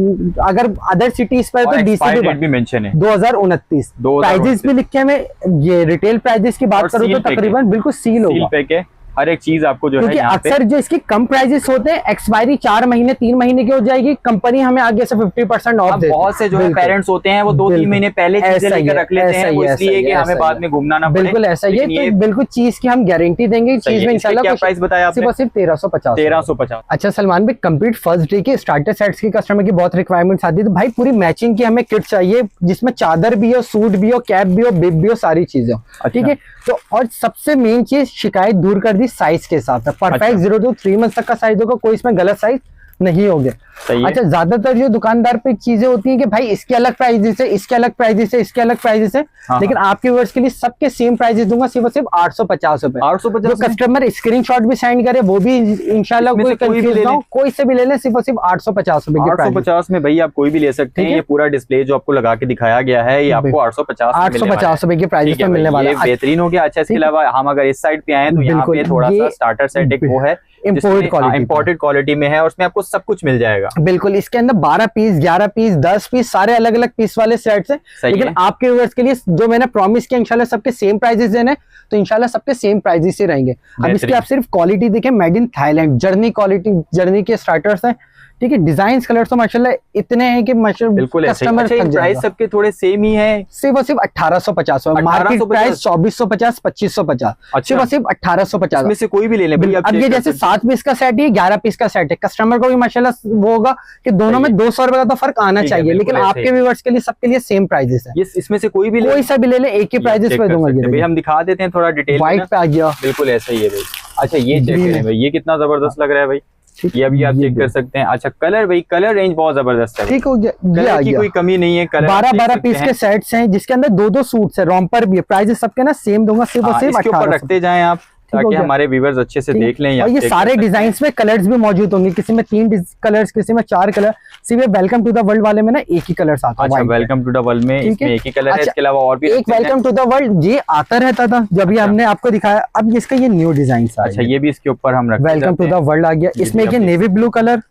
अगर अदर सिटीज पर तो डीसी भी मेंशन है 2029, प्राइजेस भी लिखे में। ये रिटेल प्राइजेस की बात करूँ तो तकरीबन बिल्कुल सील होगा, हर एक चीज आपको जो है अक्सर जो इसकी कम प्राइजेस होते हैं, एक्सपायरी 4 महीने 3 महीने की हो जाएगी, कंपनी हमें आगे से 50% ऑफ देती है। बहुत से जो है पेरेंट्स होते हैं वो 2-3 महीने पहले चीजें लेकर रख लेते हैं, वो इसलिए कि हमें बाद में घूमना ना पड़े। बिल्कुल ऐसा ही है, तो बिल्कुल चीज की हम गारंटी देंगे। चीज में इंशाल्लाह क्या प्राइस बताया आपने? सिर्फ 1350। अच्छा सलमान भाई, कंप्लीट फर्स्ट डे के स्टार्टर सेट्स की कस्टमर की बहुत रिक्वायरमेंट्स आती है, तो भाई पूरी मैचिंग की हमें किट चाहिए, जिसमें चादर भी हो, सूट भी हो, कैप भी हो, बिब भी हो, सारी चीजें हो, ठीक है। तो और सबसे मेन चीज शिकायत दूर कर दी साइज के साथ, परफेक्ट 0 to 3 मंथ तक का साइज होगा, कोई इसमें गलत साइज नहीं हो गया। अच्छा, ज्यादातर जो दुकानदार पे चीजें होती हैं कि भाई इसके अलग प्राइजेस है, इसके अलग प्राइजेस है, इसके अलग प्राइजेस है, लेकिन आपके व्यूअर्स के लिए सबके सेम प्राइजेस दूंगा, सिर्फ 850 रुपए। 850। जो कस्टमर स्क्रीनशॉट भी सेंड करे वो भी इंशाल्लाह कोई कंफ्यूज ना हो, कोई से भी ले लें, सिर्फ 850 रुपए। 850 में भाई आप कोई भी ले सकते हैं। ये पूरा डिस्प्ले जो आपको लगा के दिखाया गया है, ये आपको 850 रुपए के प्राइस पे मिलने वाला है। बेहतरीन हो गया। अच्छा, इसके अलावा हम अगर इस साइड पे आए तो यहाँ पे थोड़ा सा स्टार्टर सेट एक वो है, इम्पोर्टेड क्वालिटी में है, और उसमें आपको सब कुछ मिल जाएगा। बिल्कुल, इसके अंदर 12 पीस, 11 पीस, 10 पीस, सारे अलग अलग पीस वाले सेट्स हैं। लेकिन आपके व्यूअर्स के लिए जो मैंने प्रॉमिस किया इंशाल्लाह सबके सेम प्राइजेस देने, तो इंशाल्लाह सबके सेम प्राइजेस ही रहेंगे। अब इसकी आप सिर्फ क्वालिटी देखें, made in Thailand, journey quality, journey के स्टार्टर्स हैं, ठीक है। डिजाइन कलर तो माशाल्लाह इतने हैं कि बिल्कुल कस्टमर प्राइस सबके थोड़े सेम ही है। सिर्फ और सिर्फ 1850, मार्केट प्राइस 2450, 2550, सिर्फ और सिर्फ 1850 में से कोई भी ले ले भाई। अब ये जैसे 7 पीस का सेट है, 11 पीस का सेट है, कस्टमर को भी माशाल्लाह वो होगा कि दोनों में 200 रुपए का तो फर्क आना चाहिए, लेकिन आपके व्यूअर्स के लिए सबके लिए सेम प्राइजेस है। इसमें से कोई सा भी ले ले, एक ही प्राइजेस पे दूंगा। भाई हम दिखा देते हैं थोड़ा डिटेल, व्हाइट पे आ गया, बिल्कुल ऐसा ही है भाई। अच्छा ये चेक करें भाई, ये कितना जबरदस्त लग रहा है भाई, ये अभी आप चेक कर सकते हैं। अच्छा कलर भाई, कलर रेंज बहुत जबरदस्त है, ठीक हो गया, कलर की कोई कमी नहीं है। कलर 12 पीस के सेट्स हैं, जिसके अंदर 2 सूट्स है, रॉम्पर भी है। प्राइसेस सबके ना सेम दूंगा, सिर्फ और सिर्फ 1800 रखते जाएं आप, ताकि हमारे व्यूअर्स अच्छे से देख लें। और ये सारे डिजाइन्स में कलर्स भी मौजूद होंगे, किसी में 3 कलर्स, किसी में 4 कलर। सिर्फ वेलकम टू द वर्ल्ड वाले में ना एक ही कलर आता है। अच्छा वेलकम टू द वर्ल्ड में इसमें एक ही कलर है, इसके अलावा और भी एक वेलकम टू द वर्ल्ड ये आता रहता था जब भी हमने आपको दिखाया। अब इसका ये न्यू डिजाइन। अच्छा ये भी इसके ऊपर हम रखते हैं, वेलकम टू द वर्ल्ड आ गया। इसमें एक नेवी ब्लू कलर,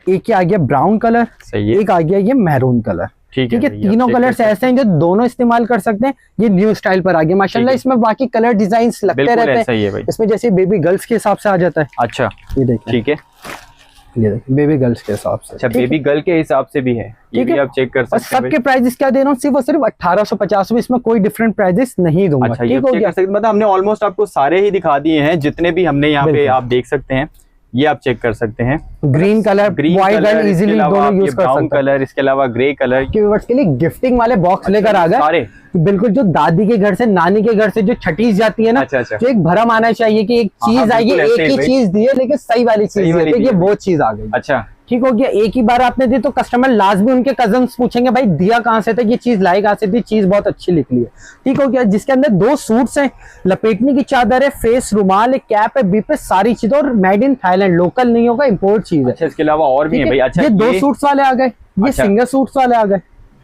एक आ गया ब्राउन कलर, एक आ गया ये मैरून कलर, ठीक है। तीनों कलर्स ऐसे हैं जो दोनों इस्तेमाल कर सकते हैं। ये न्यू स्टाइल पर आ गया माशाल्लाह। इसमें बाकी कलर डिजाइन लगते रहते हैं, इसमें जैसे बेबी गर्ल्स के हिसाब से आ जाता है। अच्छा ये देखिए, ठीक है, ये देखिए बेबी गर्ल्स के हिसाब से। अच्छा बेबी गर्ल के हिसाब से भी है, ये भी आप चेक कर सकते हैं। सबके प्राइजेस क्या दे रहा हूँ, सिर्फ और सिर्फ 1850 में, इसमें कोई डिफरेंट प्राइजेस नहीं दूंगा। अच्छा ये मतलब हमने ऑलमोस्ट आपको सारे ही दिखा दिए हैं जितने भी हमने यहाँ पे, आप देख सकते हैं। ये आप चेक कर सकते हैं, green colour, white colour easily दोनों यूज कर सकते हैं। कलर, इसके अलावा ग्रे कलर के लिए गिफ्टिंग वाले बॉक्स लेकर आ गए सारे। बिल्कुल, जो दादी के घर से, नानी के घर से जो छठीस जाती है ना, जो एक भरम आना चाहिए कि एक चीज आएगी, एक ही चीज दी है लेकिन सही वाली चीज है, ये वो चीज आ गई। अच्छा ठीक हो गया, एक ही बार आपने दी तो कस्टमर लाजमी उनके कजन्स पूछेंगे भाई दिया कहाँ से था, ये चीज लाई कहाँ से थी, चीज बहुत अच्छी निकली है। ठीक हो गया, जिसके अंदर 2 सूट्स हैं, लपेटने की चादर है, फेस रुमाल है, कैप है, बी पे सारी चीजें, और मेड इन थाईलैंड, लोकल नहीं होगा, इम्पोर्ट चीज है। अच्छा इसके अलावा और भी है भाई। अच्छा ये 2 सूट्स वाले आ गए, ये सिंगल सूट्स वाले आ गए।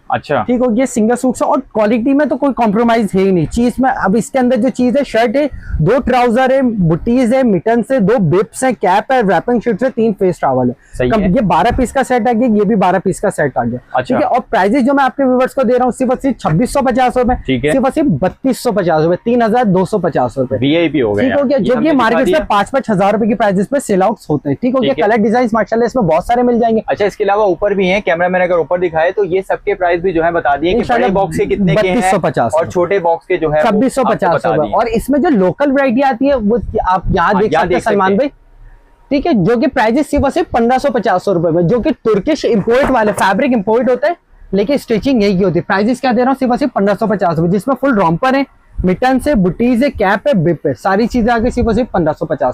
अच्छा ठीक हो गया, सिंगल सूट से, और क्वालिटी में तो कोई कॉम्प्रोमाइज है ही नहीं चीज में। अब इसके अंदर जो चीज है, शर्ट है, 2 ट्राउजर है, बुटीज है, मिटन से, 2 बिप्स है, कैप है, रैपिंग शीट से, 3 फेस टॉवल है। ये 12 पीस का सेट आ गया, ये भी 12 पीस का सेट आ गया। अच्छा। ठीक है, और प्राइजेस जो मैं आपके व्यूअर्स को दे रहा हूँ सिर्फ 2650 रुपए, सिर्फ 3250 रुपए, 3250 रुपए वीआईपी हो गया। ठीक हो गया, जो कि मार्केट में 5-5 हजार रुपए की प्राइजेस पे सेल आउट होते हैं। ठीक हो गया, कलर डिजाइन माशाल्लाह इसमें बहुत सारे मिल जाएंगे। अच्छा इसके अलावा ऊपर भी है, कैमरामैन अगर ऊपर दिखाए तो ये सबके प्राइस भी जो है बता दिए, बड़े बॉक्स के कितने के हैं 3250 और छोटे बॉक्स के जो है 2650 रुपए। और इसमें जो लोकल वैरायटी आती है वो आप यहाँ देख सकते हैं सलमान भाई, ठीक है, जो कि प्राइस सिर्फ 1550 रुपए में, जो कि तुर्किश इंपोर्ट वाले फैब्रिक इंपोर्ट होता है, लेकिन स्टिचिंग यही की होती है। प्राइजेस क्या दे रहा हूँ, सिर्फ 1550 रुपए, जिसमें फुल रॉम्पर है, मिटन से, बुटीज है, कैप है, बिप है, सारी चीजें आगे सिर्फ 1550।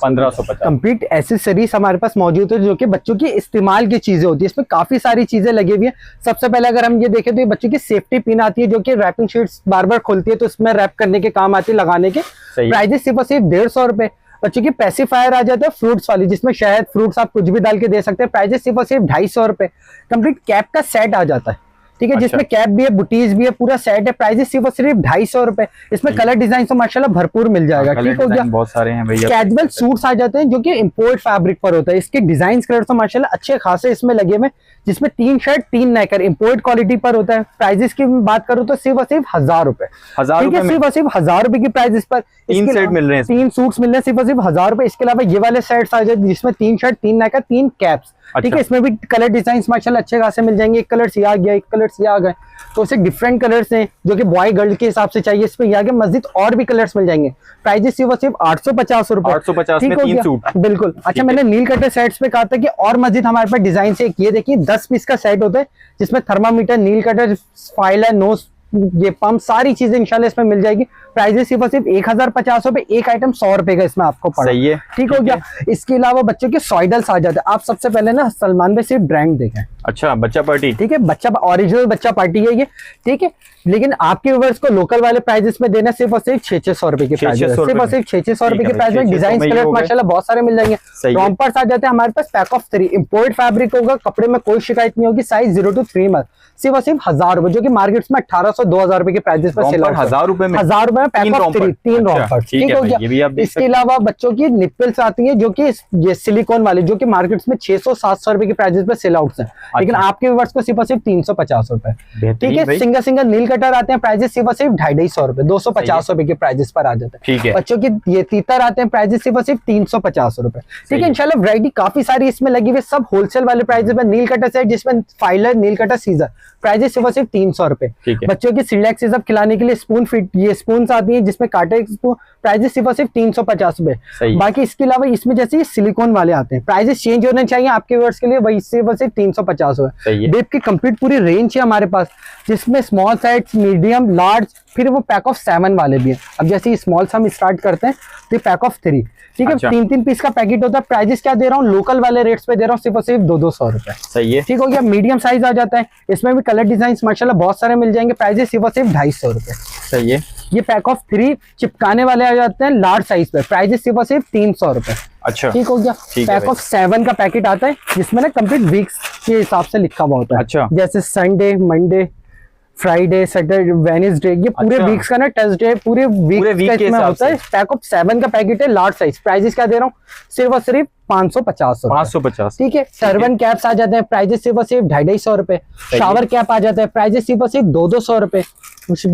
कंप्लीट एसेसरीज हमारे पास मौजूद है, जो कि बच्चों की इस्तेमाल की चीजें होती है। इसमें काफी सारी चीजें लगी हुई है। सबसे पहले अगर हम ये देखें तो ये बच्चों की सेफ्टी पिन आती है, जो कि रैपिंग शीट्स बार बार खुलती है तो इसमें रैप करने के काम आती है, लगाने के। प्राइजेस सिर्फ 150 रुपए। बच्चों की पैसिफायर आ जाता है फ्रूट्स वाली, जिसमें शहद, फ्रूट्स आप कुछ भी डाल के दे सकते हैं। प्राइजेस सिर्फ 250 रुपए। कंप्लीट कैप का सेट आ जाता है, ठीक है। अच्छा। जिसमें कैप भी है, बुटीज भी है, पूरा सेट है। प्राइस सिर्फ 250 रुपए। इसमें कलर डिजाइन तो माशाल्लाह भरपूर मिल जाएगा। ठीक हो गया, बहुत सारे हैं भैया। कैजुअल सूट्स आ जाते हैं जो कि इंपोर्ट फैब्रिक पर होता है। इसके डिजाइन कलर तो माशाल्लाह अच्छे खासे इसमें लगे हुए, जिसमें 3 शर्ट 3 नेकर इंपोर्ट क्वालिटी पर होता है। प्राइजेस की बात करूं तो सिर्फ 1000 रुपए, सिर्फ 1000 रुपए की प्राइजेस पर 3 सेट मिल रहे हैं, 3 सूट्स मिल रहे हैं सिर्फ 1000 रुपए। इसके अलावा ये वाले सेट्स आ जाते हैं जिसमें 3 शर्ट 3 नेकर 3 कैप्स। ठीक है, इसमें भी कलर डिजाइन माशाल्लाह अच्छे खासे मिल जाएंगे। एक कलर आ गया, एक कलर आ गए, तो उसे डिफरेंट कलर्स हैं जो कि बॉय गर्ल के हिसाब से चाहिए। इसमें आगे मस्जिद और भी कलर्स मिल जाएंगे। प्राइजेस सिर्फ 850 रुपए, 850 में 3 सूट। बिल्कुल। अच्छा, मैंने नील कटर सेट्स पे कहा था कि और मस्जिद हमारे पास डिजाइन से, ये देखिए 10 पीस का सेट होता है, जिसमें थर्मामीटर, नील कटर, फाइलर, नोज, ये पंप, सारी चीजें इंशाल्लाह इसमें मिल जाएगी। प्राइजेस सिर्फ 1050 रुपए। एक आइटम 100 रुपए का इसमें आपको पड़ा। सही है, ठीक हो गया। इसके अलावा बच्चों के सॉइडल्स आ जाते हैं। आप सबसे पहले ना सलमान भाई सिर्फ ब्रांड देखें। अच्छा, बच्चा पार्टी, ठीक है, बच्चा ओरिजिनल बच्चा पार्टी है ये, ठीक है। लेकिन आपके व्यूअर्स को लोकल वाले प्राइजेस में देना सिर्फ 600 रुपए की प्राइस, सिर्फ 600 रुपए की प्राइस में डिजाइन कलर माशाल्लाह बहुत सारे मिल जाएंगे। रॉम्पर्स आ जाते हैं हमारे पास पैक ऑफ 3, इंपोर्ट फैब्रिक होगा, कपड़े में कोई शिकायत नहीं होगी। साइज 0 to 3 सिर्फ 1000 रुपए, जो कि मार्केट में 1800 1500 2000 रुपए के प्राइजेस पे सेल आउट। 1000 रुपए में 1000 रुपए में पैक ऑफ 3 रॉम्पर्स, ठीक हो गया। इसके अलावा बच्चों की निप्पल्स आती है जो कि ये सिलिकॉन वाले, जो कि मार्केट्स में 600-700 रुपए के प्राइजेस पे सेल आउट है, लेकिन आपके व्यूअर्स को सिर्फ 350 रुपए, ठीक है। सिंगल सिंगल नील कटर आते हैं, प्राइजेस सिर्फ 250 रुपए, 250 रुपए के प्राइजेस पर आ जाते हैं। बच्चों की ये तीतर आते हैं, प्राइजेस सिर्फ 350 रुपए, ठीक है। इंशाल्लाह वैरायटी काफी सारी इसमें लगी हुई, सब होलसेल वाले प्राइजेस में। नील कटर सेट जिसमें फाइलर, नील कटर, सीजर, प्राइजेस सिर्फ 300 रुपए। बच्चों की सिलेक्ट सब खिलाने के लिए स्पून फिट, ये स्पून आती है जिसमें कांटे, प्राइजेस सिर्फ 350 रुपए। बाकी इसके अलावा इसमें जैसे सिलिकॉन वाले आते हैं, प्राइजेस चेंज होने चाहिए आपके व्यूअर्स के लिए, वही सिर्फ 350 रुपए। बेब की कंप्लीट पूरी रेंज है हमारे पास, जिसमें स्मॉल साइज, मीडियम, लार्ज, फिर वो पैक ऑफ 7 वाले भी हैं। अब जैसे स्मॉल से हम स्टार्ट करते हैं तो पैक ऑफ 3, ठीक है। 3-3 पीस का पैकेट होता है। प्राइजेस क्या दे रहा हूँ, लोकल वाले रेट्स पे दे रहा हूँ, सिर्फ 200 रुपए। सही है, ठीक हो गया। मीडियम साइज आ जाता है, इसमें भी कलर डिजाइन माशाल्लाह बहुत सारे मिल जाएंगे, प्राइजेस सिर्फ 250 रुपए। सही है। ये पैक ऑफ 3 चिपकाने वाले आ जाते हैं लार्ज साइज पे, प्राइजेस सिर्फ 300 रुपए। अच्छा, ठीक हो गया। पैक ऑफ 7 का पैकेट आता है, जिसमें ना कंप्लीट वीक्स के हिसाब से लिखा हुआ होता है। अच्छा, जैसे Sunday, Monday, Friday, Saturday, Wednesday, ये पूरे वीक्स का ना, थर्सडे, पूरे वीक में होता है। पैक ऑफ 7 का पैकेट है, लार्ज साइज। प्राइजेस क्या दे रहा हूँ, सिर्फ 550 रुपए, 550, ठीक है। टर्बन कैप्स आ जाते हैं, प्राइजेस सिर्फ 250 रुपए। शावर कैप आ जाता है, प्राइजेस सिर्फ 200 रुपए।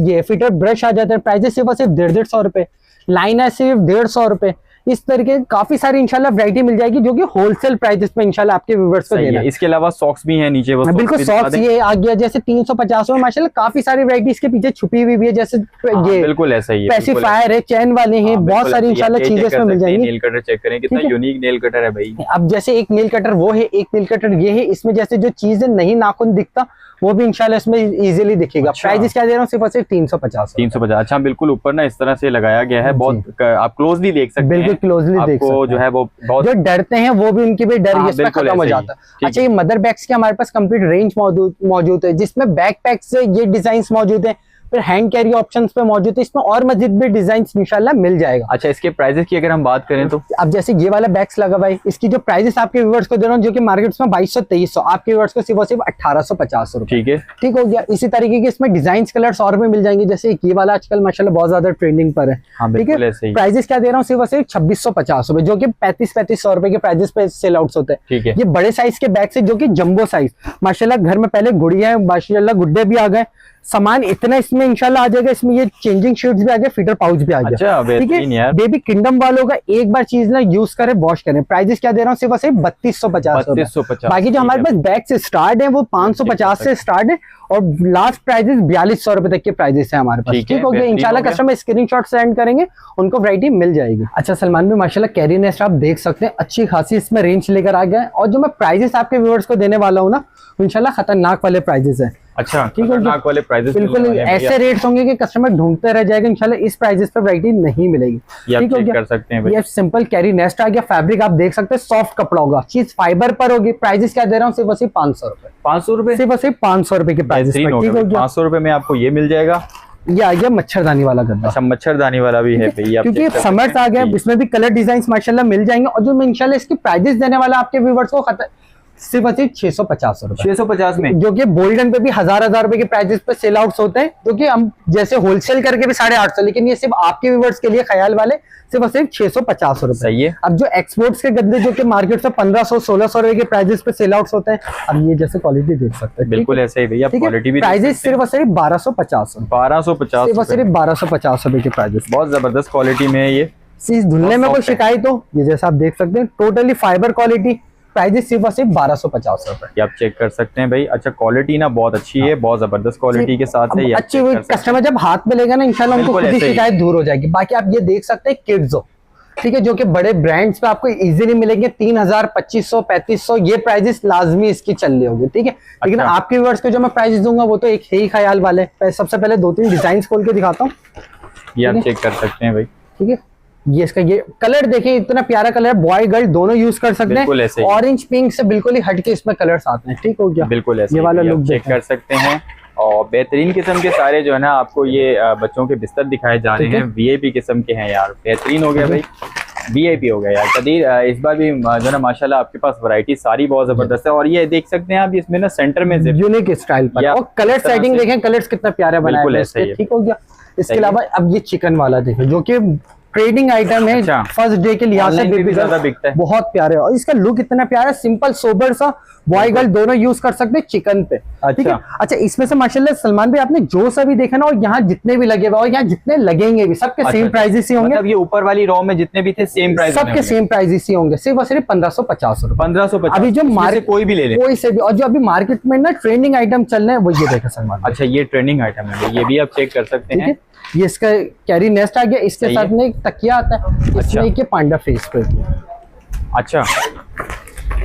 ये फिटर ब्रश आ जाता है, प्राइजेस सिर्फ 150 रुपए। लाइनर सिर्फ 150 रुपए। इस तरीके काफी सारी इंशाल्लाह वैरायटी मिल जाएगी, जो कि होलसेल प्राइसेस पे इंशाल्लाह आपके व्यूअर्स को देना है। इसके अलावा सॉक्स भी हैं नीचे, वो बिल्कुल सॉक्स ये आ गया जैसे 350 में, माशाल्लाह काफी सारी वैरायटी इसके पीछे छुपी हुई भी है, जैसे ये बिल्कुल ऐसा ही पैसिफायर है, चैन वाले हैं, बहुत सारी इंशाल्लाह चीजें इसमें मिल जाएंगी। नेल कटर चेक करें, कितना यूनिक नेल कटर है भाई। अब जैसे एक नेल कटर वो है, एक नेल कटर ये है, इसमें जैसे जो चीज नहीं नाखून दिखता वो भी इंशाल्लाह इसमें इजीली दिखेगा। प्राइस क्या दे रहा हूँ, सिर्फ 350। 350, अच्छा बिल्कुल ऊपर ना इस तरह से लगाया गया है, बहुत आप क्लोजली देख सकते हैं। बिल्कुल क्लोजली देख सकते हैं, जो है वो बहुत, जो डरते हैं वो भी उनकी भी डर इसमें खत्म हो जाता है। अच्छा, ये मदर बैग्स की हमारे पास कंप्लीट रेंज मौजूद है, जिसमें बैक पैक से ये डिजाइन मौजूद है, फिर हैंड कैरी ऑप्शंस पे मौजूद है, इसमें और मजीद भी डिजाइन इंशाल्लाह मिल जाएगा। अच्छा, इसके प्राइसेस की अगर हम बात करें तो अब जैसे ये वाला बैग्स लगा भाई, इसकी जो प्राइसेस आपके व्यूअर्स को दे रहा हूँ, जो कि मार्केट में 2200-2300, आपके व्यूअर्स को सिर्फ 1850 रुपए, ठीक है, ठीक हो गया। इसी तरीके के इसमें डिजाइन कलर्स और भी मिल जाएंगे, जैसे ये वाला आजकल माशाल्लाह बहुत ज्यादा ट्रेंडिंग पर है, ठीक है। प्राइसेस क्या दे रहा हूँ, सिर्फ 2650 रुपए, जो कि 3500 रुपए के प्राइसेस पे सेल आउट होते हैं, ठीक है। ये बड़े साइज के बैग्स है, जो कि जंबो साइज, माशाल्लाह घर में पहले गुड़िया है, माशाल्लाह गुड्डे भी आ गए, सामान इतना इसमें इंशाल्लाह आ जाएगा। इसमें ये चेंजिंग शीट्स भी आ गए, फिटर पाउच भी आ गया, ठीक है। बेबी किंगडम वालों का एक बार चीज ना यूज करें, वॉश करें। प्राइजेस क्या दे रहा हूँ, सिर्फ 3250। बाकी जो हमारे पास बैग से स्टार्ट है वो 550 से स्टार्ट है, और लास्ट प्राइजेस 4200 रुपए तक के प्राइजेस है हमारे पास, ठीक हो गया। इंशाल्लाह कस्टमर स्क्रीनशॉट सेंड करेंगे, उनको वैरायटी मिल जाएगी। अच्छा, सलमान भी माशाल्लाह कैरी नेस्ट आप देख सकते हैं, अच्छी खासी इसमें रेंज लेकर आ गया, और जो मैं प्राइजेस आपके व्यूअर्स को देने वाला हूँ ना, इंशाल्लाह खतरनाक वाले प्राइजेस है। अच्छा, ठीक है, वाले प्राइसेस बिल्कुल ऐसे रेट्स होंगे कि कस्टमर ढूंढते रह जाएगा, इंशाल्लाह इस प्राइसेस पे वैरायटी नहीं मिलेगी, ठीक हो गया। कर सकते हैं भाई। ये सिंपल कैरी नेस्ट आ गया, फैब्रिक आप देख सकते हैं सॉफ्ट कपड़ा होगा, चीज फाइबर पर होगी। प्राइसेस क्या दे रहा हूँ, सिर्फ 500 रुपए। 500 रुपए, सिर्फ 500 रुपए के प्राइसेस, ठीक हो गया। 500 रुपए में आपको ये मिल जाएगा। ये आ गया मच्छरदानी वाला गद्दा। अच्छा, मच्छरदानी वाला भी है भैया, क्योंकि समर्स आ गया, इसमें भी कलर डिजाइन माशाल्लाह मिल जाएंगे, और जो मैं इंशाल्लाह इसकी प्राइजेस देने वाला आपके व्यूअर्स को सिर्फ 650 रुपए, 650 में, जो कि गोल्डन पे भी हजार रुपए के प्राइजेस पे सेल आउट्स होते हैं, जो कि हम जैसे होलसेल करके भी 850, लेकिन ये सिर्फ आपके व्यूअर्स के लिए ख्याल वाले सिर्फ 650 रुपए। सही है। अब जो एक्सपोर्ट्स के गद्दे जो कि मार्केट से 1500-1600 रुपए के प्राइजेस पे सेल आउट्स होते हैं, अब ये जैसे क्वालिटी देख सकते हैं, बिल्कुल ऐसे ही भैया, क्वालिटी भी प्राइजेस सिर्फ 1250 सिर्फ 1250 रुपए के प्राइजेस, बहुत जबरदस्त क्वालिटी में है। ये चीज धुलने में कोई शिकायत हो, ये जैसा आप देख सकते हैं टोटली फाइबर क्वालिटी, प्राइजेस सिर्फ 1250 रुपए, आप चेक कर सकते हैं भाई। अच्छा, क्वालिटी ना बहुत अच्छी है, बहुत जबरदस्त क्वालिटी के साथ है। अच्छी कस्टमर जब हाथ में लेगा ना, इंशाल्लाह उनको खुद ही शिकायत दूर हो जाएगी। बाकी आप ये देख सकते हैं किड्सो, ठीक है, जो कि बड़े ब्रांड्स पे आपको इजीली मिलेंगे 3000, 2500, 3500, ये प्राइजेस लाजमी इसकी चल रही होगी, ठीक है। लेकिन आपके व्यूअर्स को जो मैं प्राइजेस दूंगा वो तो एक ही ख्याल वाले। सबसे पहले 2-3 डिजाइन खोल के दिखाता हूँ, ये आप चेक कर सकते हैं भाई, ठीक है। ये इसका ये कलर देखिए, इतना प्यारा कलर है, बॉय गर्ल दोनों यूज कर सकते हैं। ऑरेंज पिंक से बिल्कुल ही हटके इसमें कलर्स आते हैं, ठीक हो गया। बिल्कुल ऐसे ये वाला लुक चेक कर सकते हैं, और बेहतरीन किस्म के सारे जो है ना आपको ये बच्चों के बिस्तर दिखाए जा रहे हैं, वीआईपी किस्म के हैं यार, बेहतरीन हो गया भाई। VIP हो गया यार कदीर। इस बार भी जो ना माशाल्लाह आपके पास वैरायटी सारी बहुत जबरदस्त है। और ये देख सकते हैं आप इसमें ना सेंटर में यूनिक स्टाइल पर और कलर सेटिंग देखें, कलर्स कितना प्यारा बनाया है इसके, ठीक हो गया। इसके अलावा अब ये चिकन वाला देखें जो कि ट्रेडिंग आइटम है, फर्स्ट डे के लिहाज से बेबी ज्यादा बिकता है, बहुत प्यारे। और इसका लुक इतना प्यारा है, सिंपल सोबर सा, बॉय गर्ल दोनों यूज कर सकते हैं चिकन पे, ठीक है। अच्छा इसमें से माशाल्लाह सलमान भाई आपने जो सा भी देखा ना, और यहाँ जितने भी लगे हुए और यहाँ जितने लगेंगे भी सबके सेम प्राइजेस ही होंगे। मतलब ये ऊपर वाली रॉ में जितने भी थे सेम प्राइस, सबके सेम प्राइजेस ही होंगे, सिर्फ और सिर्फ 1550 रुपए। 1550 अभी जो मार्केट कोई भी ले ले, कोई से भी। और जो अभी मार्केट में ना ट्रेंडिंग आइटम चल रहे हैं वो ये देखा सलमान। अच्छा ये ट्रेंडिंग आइटम है, ये भी आप चेक कर सकते हैं। ये इसका कैरी नेस्ट आ गया, इसके साथ में एक तकिया आता है, इसमें एक पांडा फेस पे। अच्छा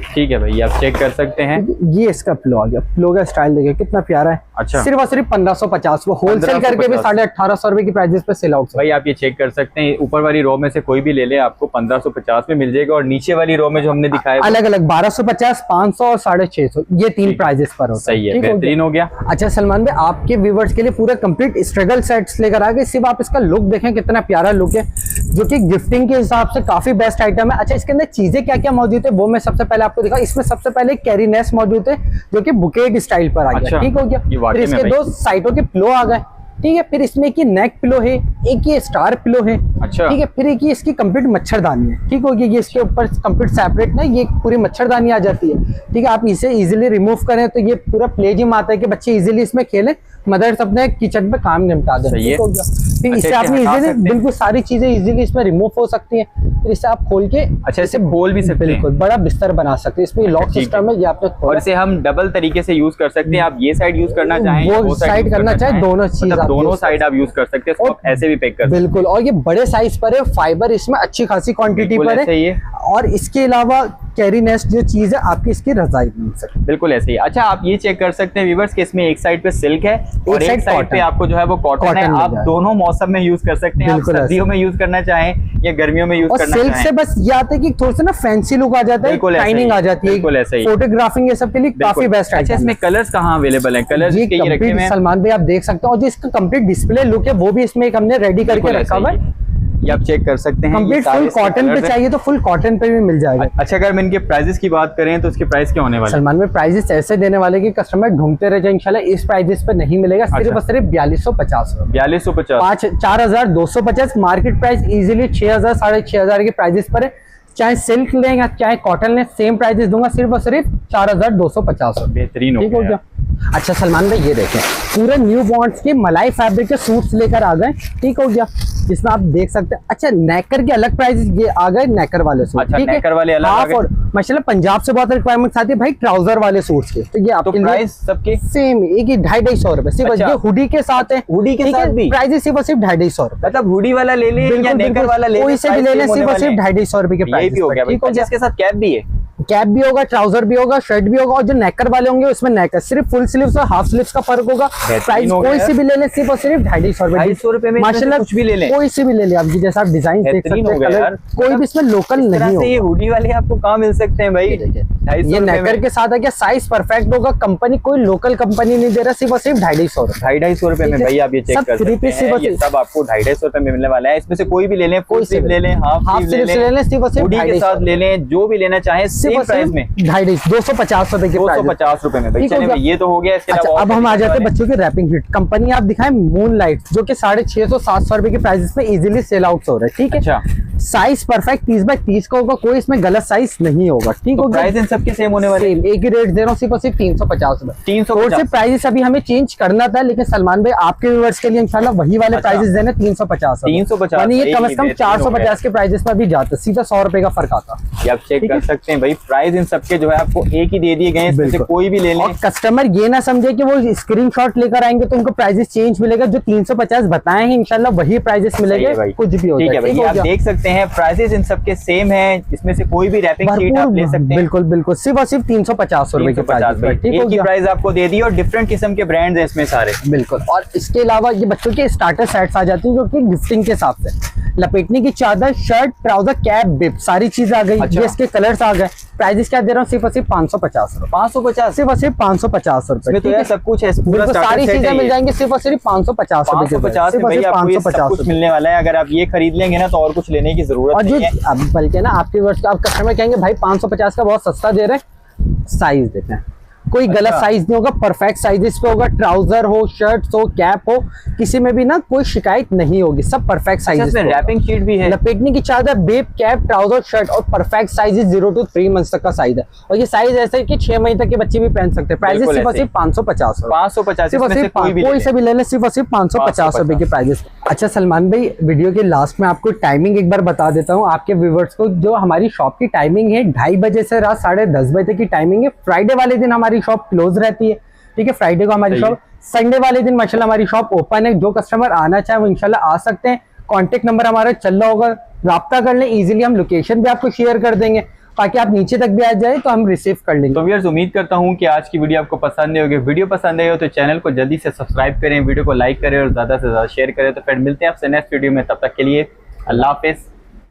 ठीक है भाई, आप चेक कर सकते हैं। ये इसका पिलो आ गया, पिलो का स्टाइल देखिए कितना प्यारा है। अच्छा सिर्फ और सिर्फ 1550, वो होलसेल करके भी 1850 रुपए की प्राइस पे सेल आउट। भाई आप ये चेक कर सकते हैं, ऊपर वाली रो में से कोई भी ले ले आपको 1550 में मिल जाएगा। और नीचे वाली रो में जो हमने दिखाया अलग अलग 1250, 500 और 650, ये 3 प्राइजेस पर होता है। सही है, बेहतरीन हो गया। अच्छा सलमान भाई आपके व्यूवर्स के लिए पूरा कंप्लीट स्ट्रगल सेट्स लेकर आ गए। सिर्फ आप इसका लुक देखें कितना प्यारा लुक है, जो कि गिफ्टिंग के हिसाब से काफी बेस्ट आइटम है। अच्छा इसके अंदर चीजें क्या क्या मौजूद है वो मैं सबसे पहले आपको दिखा। इसमें सबसे पहले कैरी नेस्ट मौजूद है जो कि बुकेट स्टाइल पर आ गया, ठीक हो गया। फिर इसके 2 साइडों के पिलो आ गए, ठीक है। फिर इसमें एक नेक पिलो है, एक ये स्टार पिलो है, अच्छा ठीक है। फिर एक ये इसकी कंप्लीट मच्छरदानी है, ठीक हो गया। ये इसके ऊपर कंप्लीट सेपरेट ना ये पूरी मच्छरदानी आ जाती है, ठीक है। आप इसे इजीली रिमूव करें तो ये पूरा प्लेजिम आता है कि बच्चे इजीली इसमें खेलें, मदर्स अपने किचन में काम निपटा दें, ठीक हो गया। फिर इससे आपने इजीली बिल्कुल सारी चीजें इजीली इसमें रिमूव हो सकती हैं। फिर इसे आप खोल के अच्छा इसे खोल भी सकते हैं, बिल्कुल बड़ा बिस्तर बना सकते हैं। इसमें लॉक सिस्टम है, ये आपने और इसे हम डबल तरीके से यूज कर सकते हैं। आप ये साइड यूज करना चाहें, वो साइड करना चाहे, दोनों चीज दोनों साइड आप यूज कर सकते हैं। आप ऐसे भी पैक कर सकते हैं, बिल्कुल। और ये बड़े साइज पर है, फाइबर इसमें अच्छी खासी क्वांटिटी पर है। और इसके अलावा कैरी नेस्ट जो चीज है आपकी इसकी रजाई मिल सकती है, बिल्कुल ऐसे ही। अच्छा आप ये चेक कर सकते हैं व्यूअर्स कि इसमें एक साइड पे सिल्क है और एक साइड पे आपको जो है वो कॉटन है। आप दोनों मौसम में यूज कर सकते हैं, आप सर्दियों में यूज करना चाहें या गर्मियों में यूज करना चाहें। सिल्क से बस ये आता है कि थोड़ा सा ना फैंसी लुक आ जाता है, शाइनिंग आ जाती है, फोटोग्राफिंग ये सब के लिए काफी बेस्ट है। अच्छा इसमें कलर्स कहाँ अवेलेबल है? कलर्स ये रखे हुए हैं सलमान भाई, आप देख सकते हो। और जो इसका कंप्लीट डिस्प्ले लुक है वो भी इसमें एक हमने रेडी करके रखा हुआ है, ये आप चेक कर सकते हैं। कंप्लीट फुल कॉटन पे चाहिए तो फुल कॉटन पे भी मिल जाएगा। अच्छा अगर मैं इनके प्राइसेस की बात करें तो इसके प्राइस क्या होने वाले? सलमान में प्राइसेस ऐसे देने वाले कि कस्टमर ढूंढते रहे इंशाल्लाह। इस प्राइसेस पे नहीं मिलेगा, सिर्फ और सिर्फ 4250 4250, 4250। मार्केट प्राइस इजीली 6000 6500 के प्राइसेस पर है। चाहे सिल्क लें या चाहे कॉटन लें सेम प्राइसेस दूंगा, सिर्फ और सिर्फ 4250। बेहतरीन हो गया। अच्छा सलमान भाई ये देखें पूरे न्यू बॉन्ड्स के मलाई फैब्रिक के सूट्स लेकर आ गए, ठीक हो गया, जिसमें आप देख सकते हैं। अच्छा नेकर के अलग प्राइस ये आ गए, नेकर वाले सूट, अच्छा, ठीक नेकर वाले अलग आ गए। और माशाल्लाह पंजाब से बहुत रिक्वायरमेंट्स आती है भाई ट्राउजर वाले सूट्स के, तो ये आपके प्राइस सबके सेम एक ही 250-250 रुपए सिर्फ। ये हुडी के साथ है, हुडी के साथ भी प्राइस सिर्फ 250 रुपए। मतलब हुडी वाला ले ले या नेकर वाला ले ले, कोई से भी ले ले, सिर्फ 250 रुपए के प्राइस भी हो गया। ठीक है, इसके साथ कैप भी है, कैप भी होगा, ट्राउजर भी होगा, शर्ट भी होगा। और जो नेकर वाले होंगे उसमें नेकर सिर्फ फुल स्लीव्स और हाफ स्लीव्स का फर्क होगा। प्राइस कोई सी भी ले ले, सिर्फ और सिर्फ 250 रुपए में माशाल्लाह कुछ भी ले ले, कोई सी भी ले ले। आप जैसा आप डिजाइन देख सकते हैं, कलर कोई भी इसमें लोकल नहीं होगा। ये हुडी वाले आपको कहाँ मिल सकते हैं भाई? ये नेकर के साथ है क्या, साइज परफेक्ट होगा, कंपनी कोई लोकल कंपनी नहीं दे रहा, सिर्फ और सिर्फ 250 रुपए में भाई आप ये चेक कर सकते हैं। ये सब आपको 250 रुपए में मिलने वाला है। इसमें से कोई भी ले लें, फुल स्लीव ले लें, हाफ स्लीव ले लें, सिर्फ और सिर्फ हुडी के साथ ले लें, जो भी लेना चाहें सेम प्राइस में 250 रुपए के 250 रुपए में भाई। चलिए ये तो हो गया। इसके अलावा अब हम आ जाते हैं बच्चों के रैपिंग किट। कंपनी आप दिखाएं मूनलाइट, जो कि 650-700 रुपए के प्राइसेस में इजीली सेल आउट हो रहा है, ठीक है। अच्छा साइज परफेक्ट 30x30 का होगा, कोई इसमें गलत साइज नहीं होगा, ठीक होगा। प्राइस इन सबके सेम होने वाले, एक ही रेट दे रहा हूँ, सिर्फ और सिर्फ 350 रुपए। 350 प्राइसेस अभी हमें चेंज करना था, लेकिन सलमान भाई आपके व्यूअर्स के लिए इंशाल्लाह वही वाले प्राइसेस देने 350 यानी ये कम से कम 450 के प्राइसेस पर भी जाते, सीधा 100 रुपए का फर्क आता। ये आप चेक कर सकते हैं भाई, प्राइस इन सबके जो है आपको एक ही दे दिए गए, इसमें से कोई भी ले लें। और कस्टमर ये ना समझे कि वो स्क्रीनशॉट लेकर आएंगे तो उनको प्राइसेस चेंज मिलेगा, जो 350 बताए हैं इंशाल्लाह वही प्राइसेस मिलेंगे, कुछ भी हो जाए। ठीक है, आप देख सकते हैं प्राइसेस इन सबके सेम हैं, इसमें से कोई भी रैपिंग शीट आप ले सकते हैं। बिल्कुल बिल्कुल, सिर्फ और सिर्फ 350 रुपए के प्राइस, एक ही प्राइस आपको दे दी। और डिफरेंट किस्म के ब्रांड्स हैं इसमें सारे, बिल्कुल। और इसके अलावा ये बच्चों के स्टार्टर सेट्स आ जाती हैं, जो कि गिफ्टिंग के हिसाब से लपेटने की चादर, शर्ट, ट्राउजर, कैप, बिप सारी चीज आ गई। ये इसके कलर्स आ गए। प्राइस क्या दे रहा हूँ, सिर्फ और सिर्फ 550 रुपए। 550, सिर्फ और सिर्फ 550 रुपए, तो सब कुछ है, सारी चीजें मिल जाएंगी सिर्फ और सिर्फ 550 रुपए। 550 कुछ मिलने वाला है। अगर आप ये खरीद लेंगे ना तो और कुछ लेने की की जरूरत और नहीं है। अब बल्कि ना आपके वर्ष का आप कस्टमर कहेंगे भाई 550 का बहुत सस्ता दे रहे हैं, साइज देते हैं, कोई गलत साइज नहीं होगा, परफेक्ट साइजेस पे होगा, ट्राउजर हो, शर्ट्स हो, कैप हो, किसी में भी ना कोई शिकायत नहीं होगी, सब परफेक्ट साइजेस। इसमें रैपिंग शीट भी है, लपेटने की चादर, बेब, कैप, ट्राउजर, शर्ट और परफेक्ट साइजेस 0 to 3 मंथ्स तक का साइज है। और ये साइज ऐसा है कि 6 महीने तक के बच्चे भी पहन सकते हैं। प्राइजेस सिर्फ और सिर्फ 550, 550 कोई से भी ले लें, सिर्फ और सिर्फ 550 रुपए के प्राइजेस। अच्छा सलमान भाई, वीडियो के लास्ट में आपको टाइमिंग एक बार बता देता हूँ आपके व्यूवर्स को। जो हमारी शॉप की टाइमिंग है 2:30 बजे से रात 10:30 बजे तक की टाइमिंग है। फ्राइडे वाले दिन हमारी शॉप क्लोज रहती है, ठीक है, फ्राइडे को हमारी शॉप, संडे वाले दिन माशाल्लाह हमारी शॉप ओपन है। जो कस्टमर आना चाहे वो इंशाल्लाह आ सकते हैं। कॉन्टेक्ट नंबर हमारा चल रहा होगा, राब्ता कर लें, इजीली हम लोकेशन भी आपको शेयर कर देंगे ताकि आप नीचे तक भी आ जाए तो हम रिसीव कर लेंगे। तो व्यूअर्स, उम्मीद करता हूं कि आज की वीडियो आपको पसंद नहीं होगी। वीडियो पसंद आई हो तो चैनल को जल्दी से सब्सक्राइब करें, वीडियो को लाइक करें और ज्यादा से ज्यादा शेयर करें। तो फिर मिलते हैं आपसे नेक्स्ट वीडियो में, तब तक के लिए अल्लाह हाफिज।